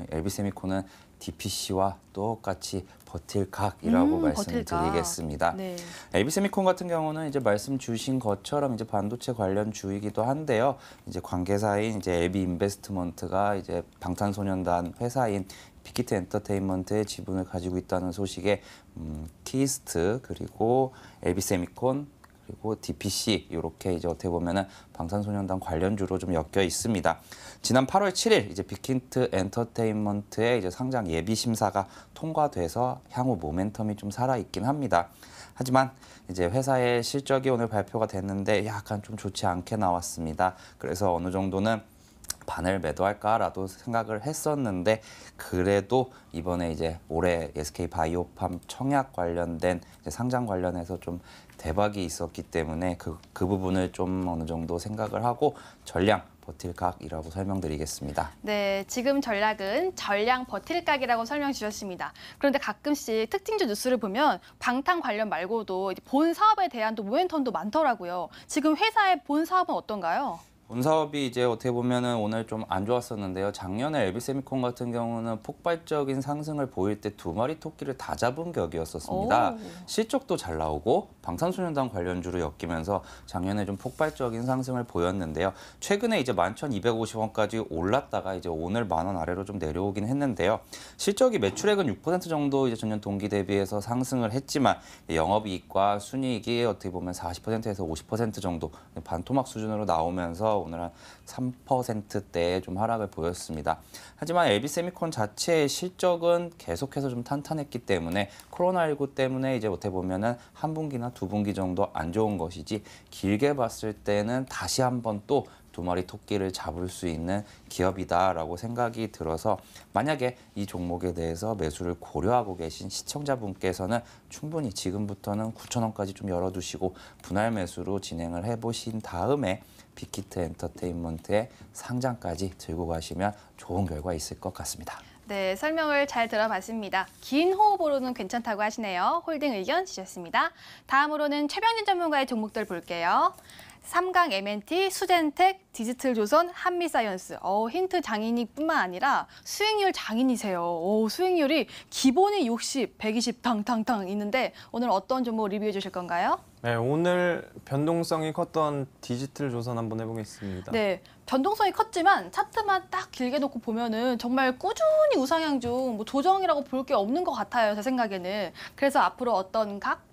LB세미콘은 DPC와 똑같이 버틸 각이라고 말씀드리겠습니다. 네. LB세미콘 같은 경우는 이제 말씀 주신 것처럼 이제 반도체 관련 주이기도 한데요. 이제 관계사인 이제 LB인베스트먼트가 이제 방탄소년단 회사인 빅히트 엔터테인먼트의 지분을 가지고 있다는 소식에 키이스트 그리고 LB세미콘 그리고 DPC 이렇게 이제 어떻게 보면은 방탄소년단 관련주로 좀 엮여 있습니다. 지난 8월 7일 이제 빅히트 엔터테인먼트의 이제 상장 예비 심사가 통과돼서 향후 모멘텀이 좀 살아 있긴 합니다. 하지만 이제 회사의 실적이 오늘 발표가 됐는데 약간 좀 좋지 않게 나왔습니다. 그래서 어느 정도는 반을 매도할까라도 생각을 했었는데 그래도 이번에 이제 올해 SK바이오팜 청약 관련된 이제 상장 관련해서 좀 대박이 있었기 때문에 그 부분을 좀 어느 정도 생각을 하고 전량 버틸 각이라고 설명드리겠습니다. 네, 지금 전략은 전량 버틸 각이라고 설명 주셨습니다. 그런데 가끔씩 특징주 뉴스를 보면 방탄 관련 말고도 본 사업에 대한 또 모멘텀도 많더라고요. 지금 회사의 본 사업은 어떤가요? 본 사업이 이제 어떻게 보면은 오늘 좀 안 좋았었는데요. 작년에 LB세미콘 같은 경우는 폭발적인 상승을 보일 때 2마리 토끼를 다 잡은 격이었었습니다. 오. 실적도 잘 나오고 방탄소년단 관련주로 엮이면서 작년에 좀 폭발적인 상승을 보였는데요. 최근에 이제 11,250원까지 올랐다가 이제 오늘 10,000원 아래로 좀 내려오긴 했는데요. 실적이 매출액은 6% 정도 이제 전년 동기 대비해서 상승을 했지만 영업이익과 순이익이 어떻게 보면 40%에서 50% 정도 반토막 수준으로 나오면서 오늘 한 3%대의 좀 하락을 보였습니다. 하지만 LB세미콘 자체의 실적은 계속해서 좀 탄탄했기 때문에 코로나19 때문에 이제 어떻게 보면은 한 분기나 두 분기 정도 안 좋은 것이지 길게 봤을 때는 다시 한번 또 2마리 토끼를 잡을 수 있는 기업이다라고 생각이 들어서 만약에 이 종목에 대해서 매수를 고려하고 계신 시청자분께서는 충분히 지금부터는 9,000원까지 좀 열어두시고 분할 매수로 진행을 해보신 다음에 빅히트 엔터테인먼트의 상장까지 들고 가시면 좋은 결과 있을 것 같습니다. 네, 설명을 잘 들어봤습니다. 긴 호흡으로는 괜찮다고 하시네요. 홀딩 의견 주셨습니다. 다음으로는 최병진 전문가의 종목들 볼게요. 삼강 M&T, 수젠텍, 디지털조선, 한미사이언스. 힌트 장인이뿐만 아니라 수익률 장인이세요. 수익률이 기본이 60, 120 탕탕탕 있는데 오늘 어떤 종목 리뷰해 주실 건가요? 네, 오늘 변동성이 컸던 디지털조선 한번 해보겠습니다. 네, 변동성이 컸지만 차트만 딱 길게 놓고 보면은 정말 꾸준히 우상향 중 조정이라고 볼 게 없는 것 같아요, 제 생각에는. 그래서 앞으로 어떤 각?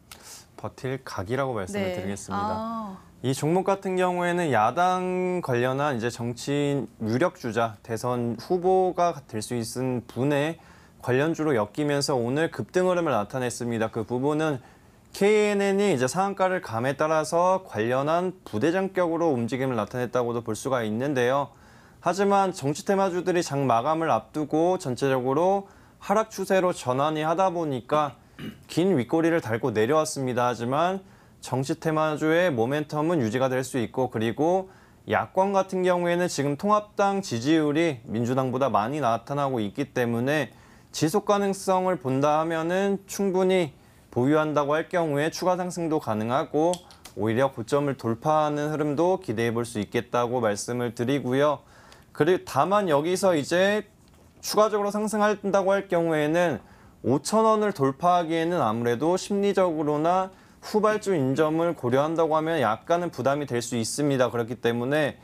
버틸 각이라고 말씀을 네. 드리겠습니다. 이 종목 같은 경우에는 야당 관련한 이제 정치인 유력 주자, 대선 후보가 될 수 있는 분의 관련주로 엮이면서 오늘 급등 흐름을 나타냈습니다. 그 부분은 KNN이 이제 상한가를 감에 따라서 관련한 부대장격으로 움직임을 나타냈다고도 볼 수가 있는데요. 하지만 정치 테마주들이 장 마감을 앞두고 전체적으로 하락 추세로 전환이 하다 보니까 긴 윗꼬리를 달고 내려왔습니다. 하지만 정치 테마주의 모멘텀은 유지가 될 수 있고 그리고 야권 같은 경우에는 지금 통합당 지지율이 민주당보다 많이 나타나고 있기 때문에 지속 가능성을 본다 하면은 충분히 보유한다고 할 경우에 추가 상승도 가능하고 오히려 고점을 돌파하는 흐름도 기대해 볼 수 있겠다고 말씀을 드리고요. 그리고 다만 여기서 이제 추가적으로 상승한다고 할 경우에는 5,000원을 돌파하기에는 아무래도 심리적으로나 후발주 인점을 고려한다고 하면 약간은 부담이 될 수 있습니다. 그렇기 때문에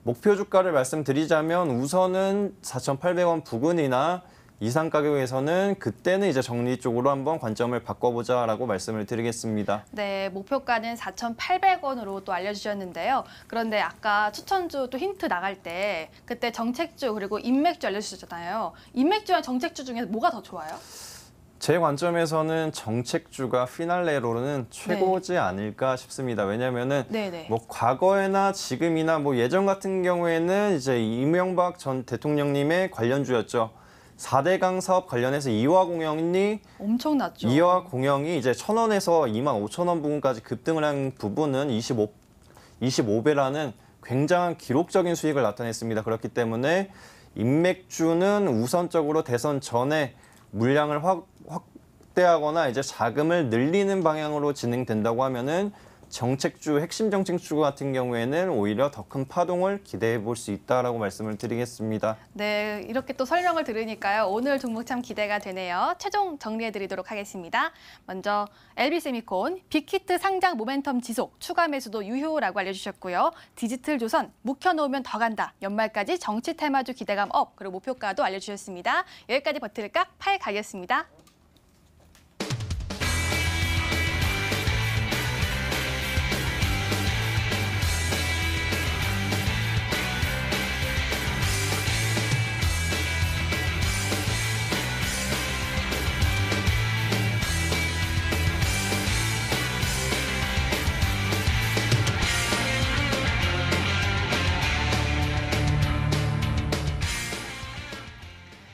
목표 주가를 말씀드리자면 우선은 4,800원 부근이나 이상 가격에서는 그때는 이제 정리 쪽으로 한번 관점을 바꿔보자라고 말씀을 드리겠습니다. 네, 목표가는 4,800원으로 또 알려주셨는데요. 그런데 아까 추천주 또 힌트 나갈 때 그때 정책주 그리고 인맥주 알려주셨잖아요. 인맥주와 정책주 중에서 뭐가 더 좋아요? 제 관점에서는 정책주가 피날레로는 최고지 않을까 싶습니다. 왜냐하면은 네네. 뭐 과거에나 지금이나 뭐 예전 같은 경우에는 이제 이명박 전 대통령님의 관련주였죠. 4대강 사업 관련해서 이화공영이 엄청났죠. 이화공영이 이제 1,000원에서 25,000원 부근까지 급등을 한 부분은 25배라는 굉장한 기록적인 수익을 나타냈습니다. 그렇기 때문에 인맥주는 우선적으로 대선 전에 물량을 확대하거나 이제 자금을 늘리는 방향으로 진행된다고 하면은 정책주, 핵심 정책주 같은 경우에는 오히려 더 큰 파동을 기대해 볼 수 있다라고 말씀을 드리겠습니다. 네, 이렇게 또 설명을 들으니까요. 오늘 종목 참 기대가 되네요. 최종 정리해드리도록 하겠습니다. 먼저 LB세미콘, 빅히트 상장 모멘텀 지속, 추가 매수도 유효라고 알려주셨고요. 디지털조선, 묵혀놓으면 더 간다. 연말까지 정치 테마주 기대감 업, 그리고 목표가도 알려주셨습니다. 여기까지 버틸까? 8 가겠습니다.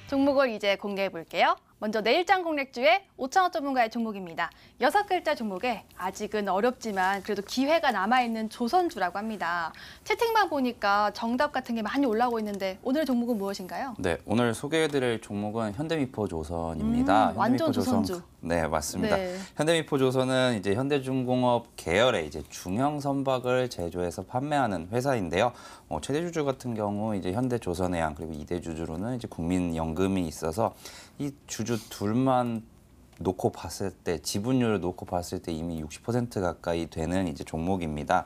종목을 이제 공개해 볼게요. 먼저 내일장 공략주의 오창호 전문가의 종목입니다. 6글자 종목에 아직은 어렵지만 그래도 기회가 남아있는 조선주라고 합니다. 채팅방 보니까 정답 같은 게 많이 올라오고 있는데 오늘 종목은 무엇인가요? 네, 오늘 소개해드릴 종목은 현대미포조선입니다. 완전 조선주. 네, 맞습니다. 네. 현대미포조선은 이제 현대중공업 계열의 이제 중형 선박을 제조해서 판매하는 회사인데요. 최대 주주 같은 경우 이제 현대조선해양 그리고 2대 주주로는 이제 국민연금이 있어서 이 주주 둘만 놓고 봤을 때 지분율을 놓고 봤을 때 이미 60% 가까이 되는 이제 종목입니다.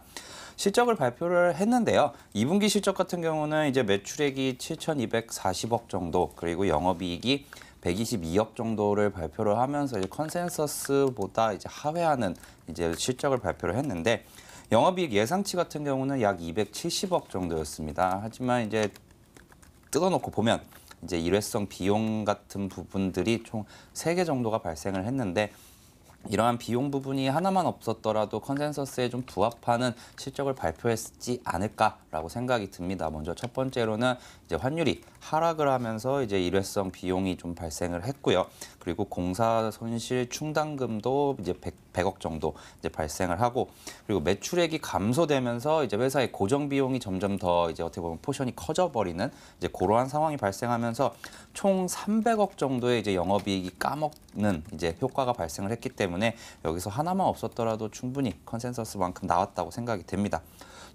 실적을 발표를 했는데요. 2분기 실적 같은 경우는 이제 매출액이 7,240억 정도 그리고 영업이익이 122억 정도를 발표를 하면서 이제 컨센서스보다 이제 하회하는 이제 실적을 발표를 했는데 영업이익 예상치 같은 경우는 약 270억 정도였습니다. 하지만 이제 뜯어놓고 보면 이제 일회성 비용 같은 부분들이 총 3개 정도가 발생을 했는데 이러한 비용 부분이 하나만 없었더라도 컨센서스에 좀 부합하는 실적을 발표했지 않을까라고 생각이 듭니다. 먼저 첫 번째로는 이제 환율이 하락을 하면서 이제 일회성 비용이 좀 발생을 했고요. 그리고 공사 손실 충당금도 이제 100억 정도 이제 발생을 하고 그리고 매출액이 감소되면서 이제 회사의 고정 비용이 점점 더 이제 어떻게 보면 포션이 커져 버리는 이제 그러한 상황이 발생하면서 총 300억 정도의 이제 영업이익이 까먹는 이제 효과가 발생을 했기 때문에 여기서 하나만 없었더라도 충분히 컨센서스만큼 나왔다고 생각이 됩니다.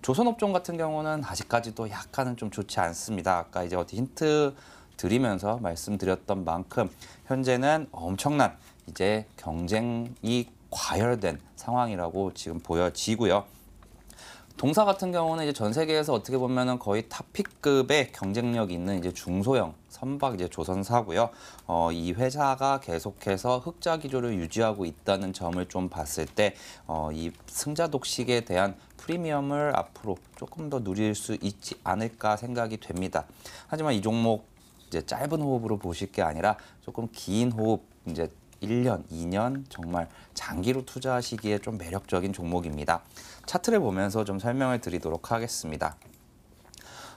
조선업종 같은 경우는 아직까지도 약간은 좀 좋지 않습니다. 아까 이제 어디 힌트 드리면서 말씀드렸던 만큼 현재는 엄청난 이제 경쟁이 과열된 상황이라고 지금 보여지고요. 동사 같은 경우는 이제 전 세계에서 어떻게 보면은 거의 탑픽급의 경쟁력 있는 이제 중소형 선박 이제 조선사고요. 이 회사가 계속해서 흑자 기조를 유지하고 있다는 점을 좀 봤을 때 이 승자 독식에 대한 프리미엄을 앞으로 조금 더 누릴 수 있지 않을까 생각이 됩니다. 하지만 이 종목 이제 짧은 호흡으로 보실 게 아니라 조금 긴 호흡 이제 1년, 2년 정말 장기로 투자하시기에 좀 매력적인 종목입니다. 차트를 보면서 좀 설명을 드리도록 하겠습니다.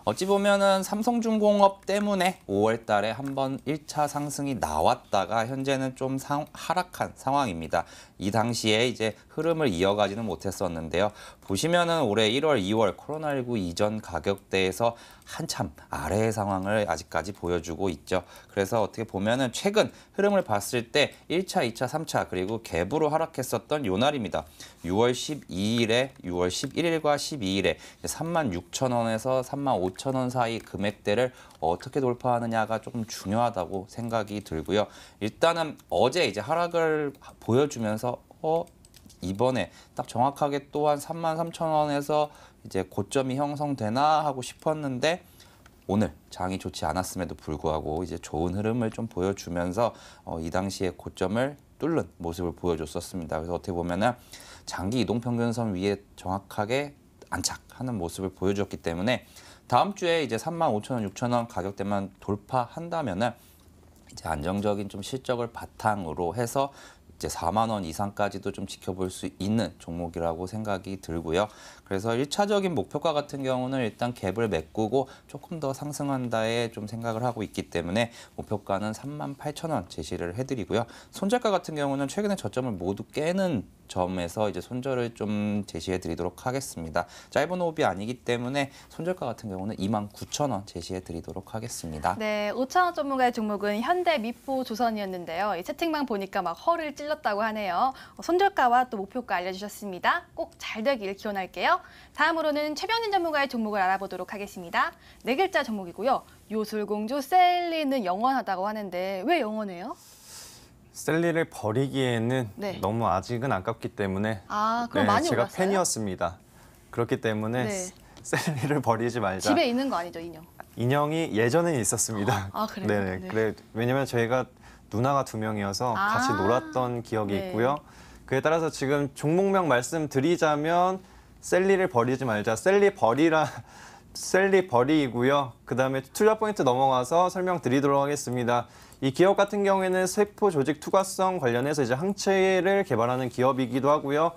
어찌 보면은 삼성중공업 때문에 5월 달에 한번 1차 상승이 나왔다가 현재는 좀 하락한 상황입니다. 이 당시에 이제 흐름을 이어가지는 못했었는데요. 보시면은 올해 1월, 2월 코로나19 이전 가격대에서 한참 아래의 상황을 아직까지 보여주고 있죠. 그래서 어떻게 보면은 최근 흐름을 봤을 때 1차, 2차, 3차 그리고 갭으로 하락했었던 요 날입니다. 6월 12일에 6월 11일과 12일에 36,000원에서 35,000원 사이 금액대를 어떻게 돌파하느냐가 조금 중요하다고 생각이 들고요. 일단은 어제 이제 하락을 보여주면서 이번에 딱 정확하게 또한 33,000원에서 이제 고점이 형성되나 하고 싶었는데 오늘 장이 좋지 않았음에도 불구하고 이제 좋은 흐름을 좀 보여주면서 이 당시에 고점을 뚫는 모습을 보여줬었습니다. 그래서 어떻게 보면은 장기 이동평균선 위에 정확하게 안착하는 모습을 보여줬기 때문에 다음 주에 이제 35,000원, 6,000원 가격대만 돌파한다면은 이제 안정적인 좀 실적을 바탕으로 해서 이제 4만 원 이상까지도 좀 지켜볼 수 있는 종목이라고 생각이 들고요. 그래서 1차적인 목표가 같은 경우는 일단 갭을 메꾸고 조금 더 상승한다에 좀 생각을 하고 있기 때문에 목표가는 38,000원 제시를 해드리고요. 손절가 같은 경우는 최근에 저점을 모두 깨는 점에서 이제 손절을 좀 제시해 드리도록 하겠습니다. 짧은 호흡이 아니기 때문에 손절가 같은 경우는 29,000원 제시해 드리도록 하겠습니다. 네, 5,000원 전문가의 종목은 현대 미포 조선이었는데요. 이 채팅방 보니까 막 허를 찔렀다고 하네요. 손절가와 또 목표가 알려주셨습니다. 꼭 잘 되길 기원할게요. 다음으로는 최병진 전문가의 종목을 알아보도록 하겠습니다. 네 글자 종목이고요. 요술공주 셀리는 영원하다고 하는데 왜 영원해요? 셀리를 버리기에는 네. 너무 아직은 아깝기 때문에 그럼 많이 제가 올랐어요? 팬이었습니다. 그렇기 때문에 네. 셀리를 버리지 말자. 집에 있는 거 아니죠, 인형? 인형이 예전에 있었습니다. 그래요? 네네. 네. 그래 왜냐면 저희가 누나가 2명이어서 같이 놀았던 기억이 네. 있고요. 그에 따라서 지금 종목명 말씀드리자면 셀리를 버리지 말자. 셀리 버리고요. 그다음에 투자 포인트 넘어가서 설명드리도록 하겠습니다. 이 기업 같은 경우에는 세포 조직 투과성 관련해서 이제 항체를 개발하는 기업이기도 하고요.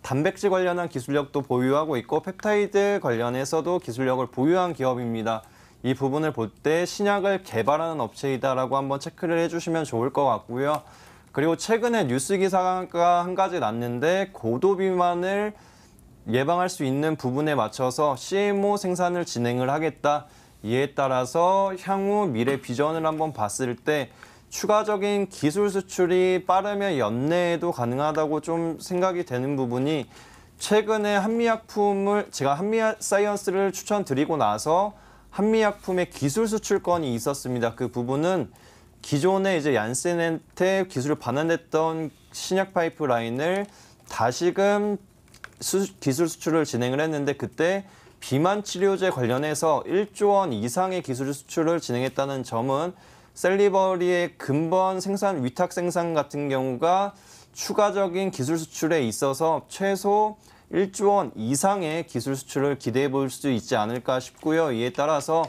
단백질 관련한 기술력도 보유하고 있고 펩타이드 관련해서도 기술력을 보유한 기업입니다. 이 부분을 볼 때 신약을 개발하는 업체이다라고 한번 체크를 해주시면 좋을 것 같고요. 그리고 최근에 뉴스 기사가 한 가지 났는데 고도 비만을 예방할 수 있는 부분에 맞춰서 CMO 생산을 진행을 하겠다. 이에 따라서 향후 미래 비전을 한번 봤을 때 추가적인 기술 수출이 빠르면 연내에도 가능하다고 좀 생각이 되는 부분이 최근에 한미약품을 제가 한미사이언스를 추천드리고 나서 한미약품의 기술 수출권이 있었습니다. 그 부분은 기존에 이제 얀센한테 기술을 반환했던 신약 파이프라인을 다시금 기술 수출을 진행을 했는데 그때 비만 치료제 관련해서 1조 원 이상의 기술 수출을 진행했다는 점은 셀리버리의 근본 생산, 위탁 생산 같은 경우가 추가적인 기술 수출에 있어서 최소 1조 원 이상의 기술 수출을 기대해 볼 수 있지 않을까 싶고요. 이에 따라서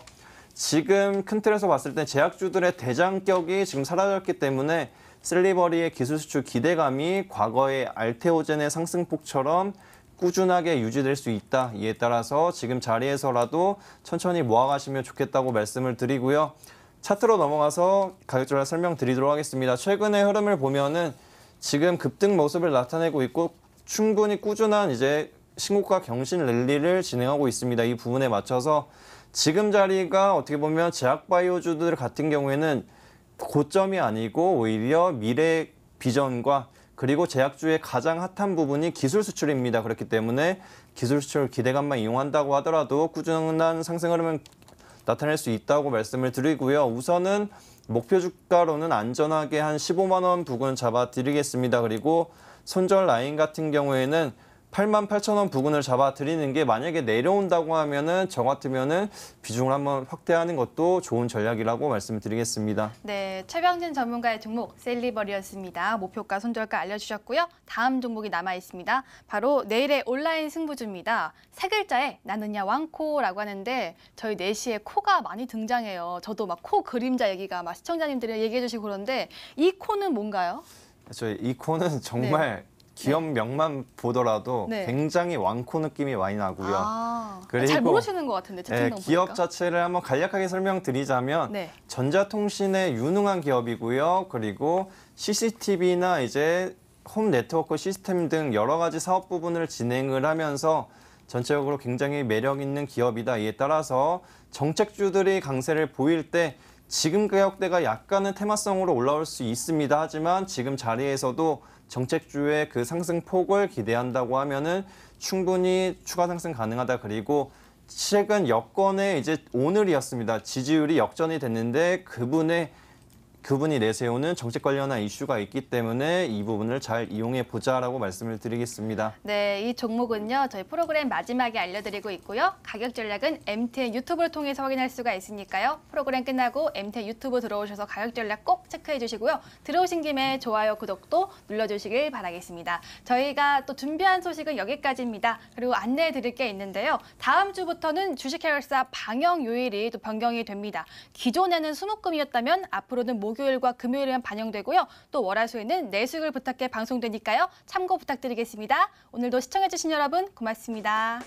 지금 큰 틀에서 봤을 때 제약주들의 대장격이 지금 사라졌기 때문에 셀리버리의 기술 수출 기대감이 과거의 알테오젠의 상승폭처럼 꾸준하게 유지될 수 있다. 이에 따라서 지금 자리에서라도 천천히 모아가시면 좋겠다고 말씀을 드리고요. 차트로 넘어가서 가격 전략 설명드리도록 하겠습니다. 최근의 흐름을 보면은 지금 급등 모습을 나타내고 있고 충분히 꾸준한 이제 신고가 경신 랠리를 진행하고 있습니다. 이 부분에 맞춰서 지금 자리가 어떻게 보면 제약바이오주들 같은 경우에는 고점이 아니고 오히려 미래 비전과 그리고 제약주의 가장 핫한 부분이 기술 수출입니다. 그렇기 때문에 기술 수출 기대감만 이용한다고 하더라도 꾸준한 상승 흐름은 나타낼 수 있다고 말씀을 드리고요. 우선은 목표 주가로는 안전하게 한 15만 원 부근 잡아드리겠습니다. 그리고 손절 라인 같은 경우에는 88,000원 부근을 잡아드리는 게 만약에 내려온다고 하면은 저 같으면은 비중을 한번 확대하는 것도 좋은 전략이라고 말씀드리겠습니다. 네, 최병진 전문가의 종목 셀리버리였습니다. 목표가 손절가 알려주셨고요. 다음 종목이 남아 있습니다. 바로 내일의 온라인 승부주입니다. 세 글자에 나는야 왕코라고 하는데 저희 4시에 코가 많이 등장해요. 저도 막 코 그림자 얘기가 막 시청자님들이 얘기해 주시고 그런데 이 코는 뭔가요? 이 코는 정말 기업명만 보더라도 네. 굉장히 왕코 느낌이 많이 나고요. 그리고 잘 모르시는 것 같은데 채팅방 보니까. 기업 자체를 한번 간략하게 설명드리자면 네. 전자통신에 유능한 기업이고요. 그리고 CCTV나 이제 홈 네트워크 시스템 등 여러 가지 사업 부분을 진행을 하면서 전체적으로 굉장히 매력 있는 기업이다. 이에 따라서 정책주들이 강세를 보일 때 지금 가격대가 약간은 테마성으로 올라올 수 있습니다. 하지만 지금 자리에서도 정책주의 그 상승 폭을 기대한다고 하면은 충분히 추가 상승 가능하다. 그리고 최근 여권의 이제 오늘이었습니다. 지지율이 역전이 됐는데 그분이 내세우는 정책 관련한 이슈가 있기 때문에 이 부분을 잘 이용해 보자라고 말씀을 드리겠습니다. 네, 이 종목은요. 저희 프로그램 마지막에 알려드리고 있고요. 가격 전략은 MTN 유튜브를 통해서 확인할 수가 있으니까요. 프로그램 끝나고 MTN 유튜브 들어오셔서 가격 전략 꼭 체크해 주시고요. 들어오신 김에 좋아요, 구독도 눌러주시길 바라겠습니다. 저희가 또 준비한 소식은 여기까지입니다. 그리고 안내해 드릴 게 있는데요. 다음 주부터는 주식계열사 방영 요일이 또 변경이 됩니다. 기존에는 수목금이었다면 앞으로는 목요일과 금요일에만 반영되고요. 또 월화수에는 내수익을 부탁해 방송되니까요. 참고 부탁드리겠습니다. 오늘도 시청해주신 여러분 고맙습니다.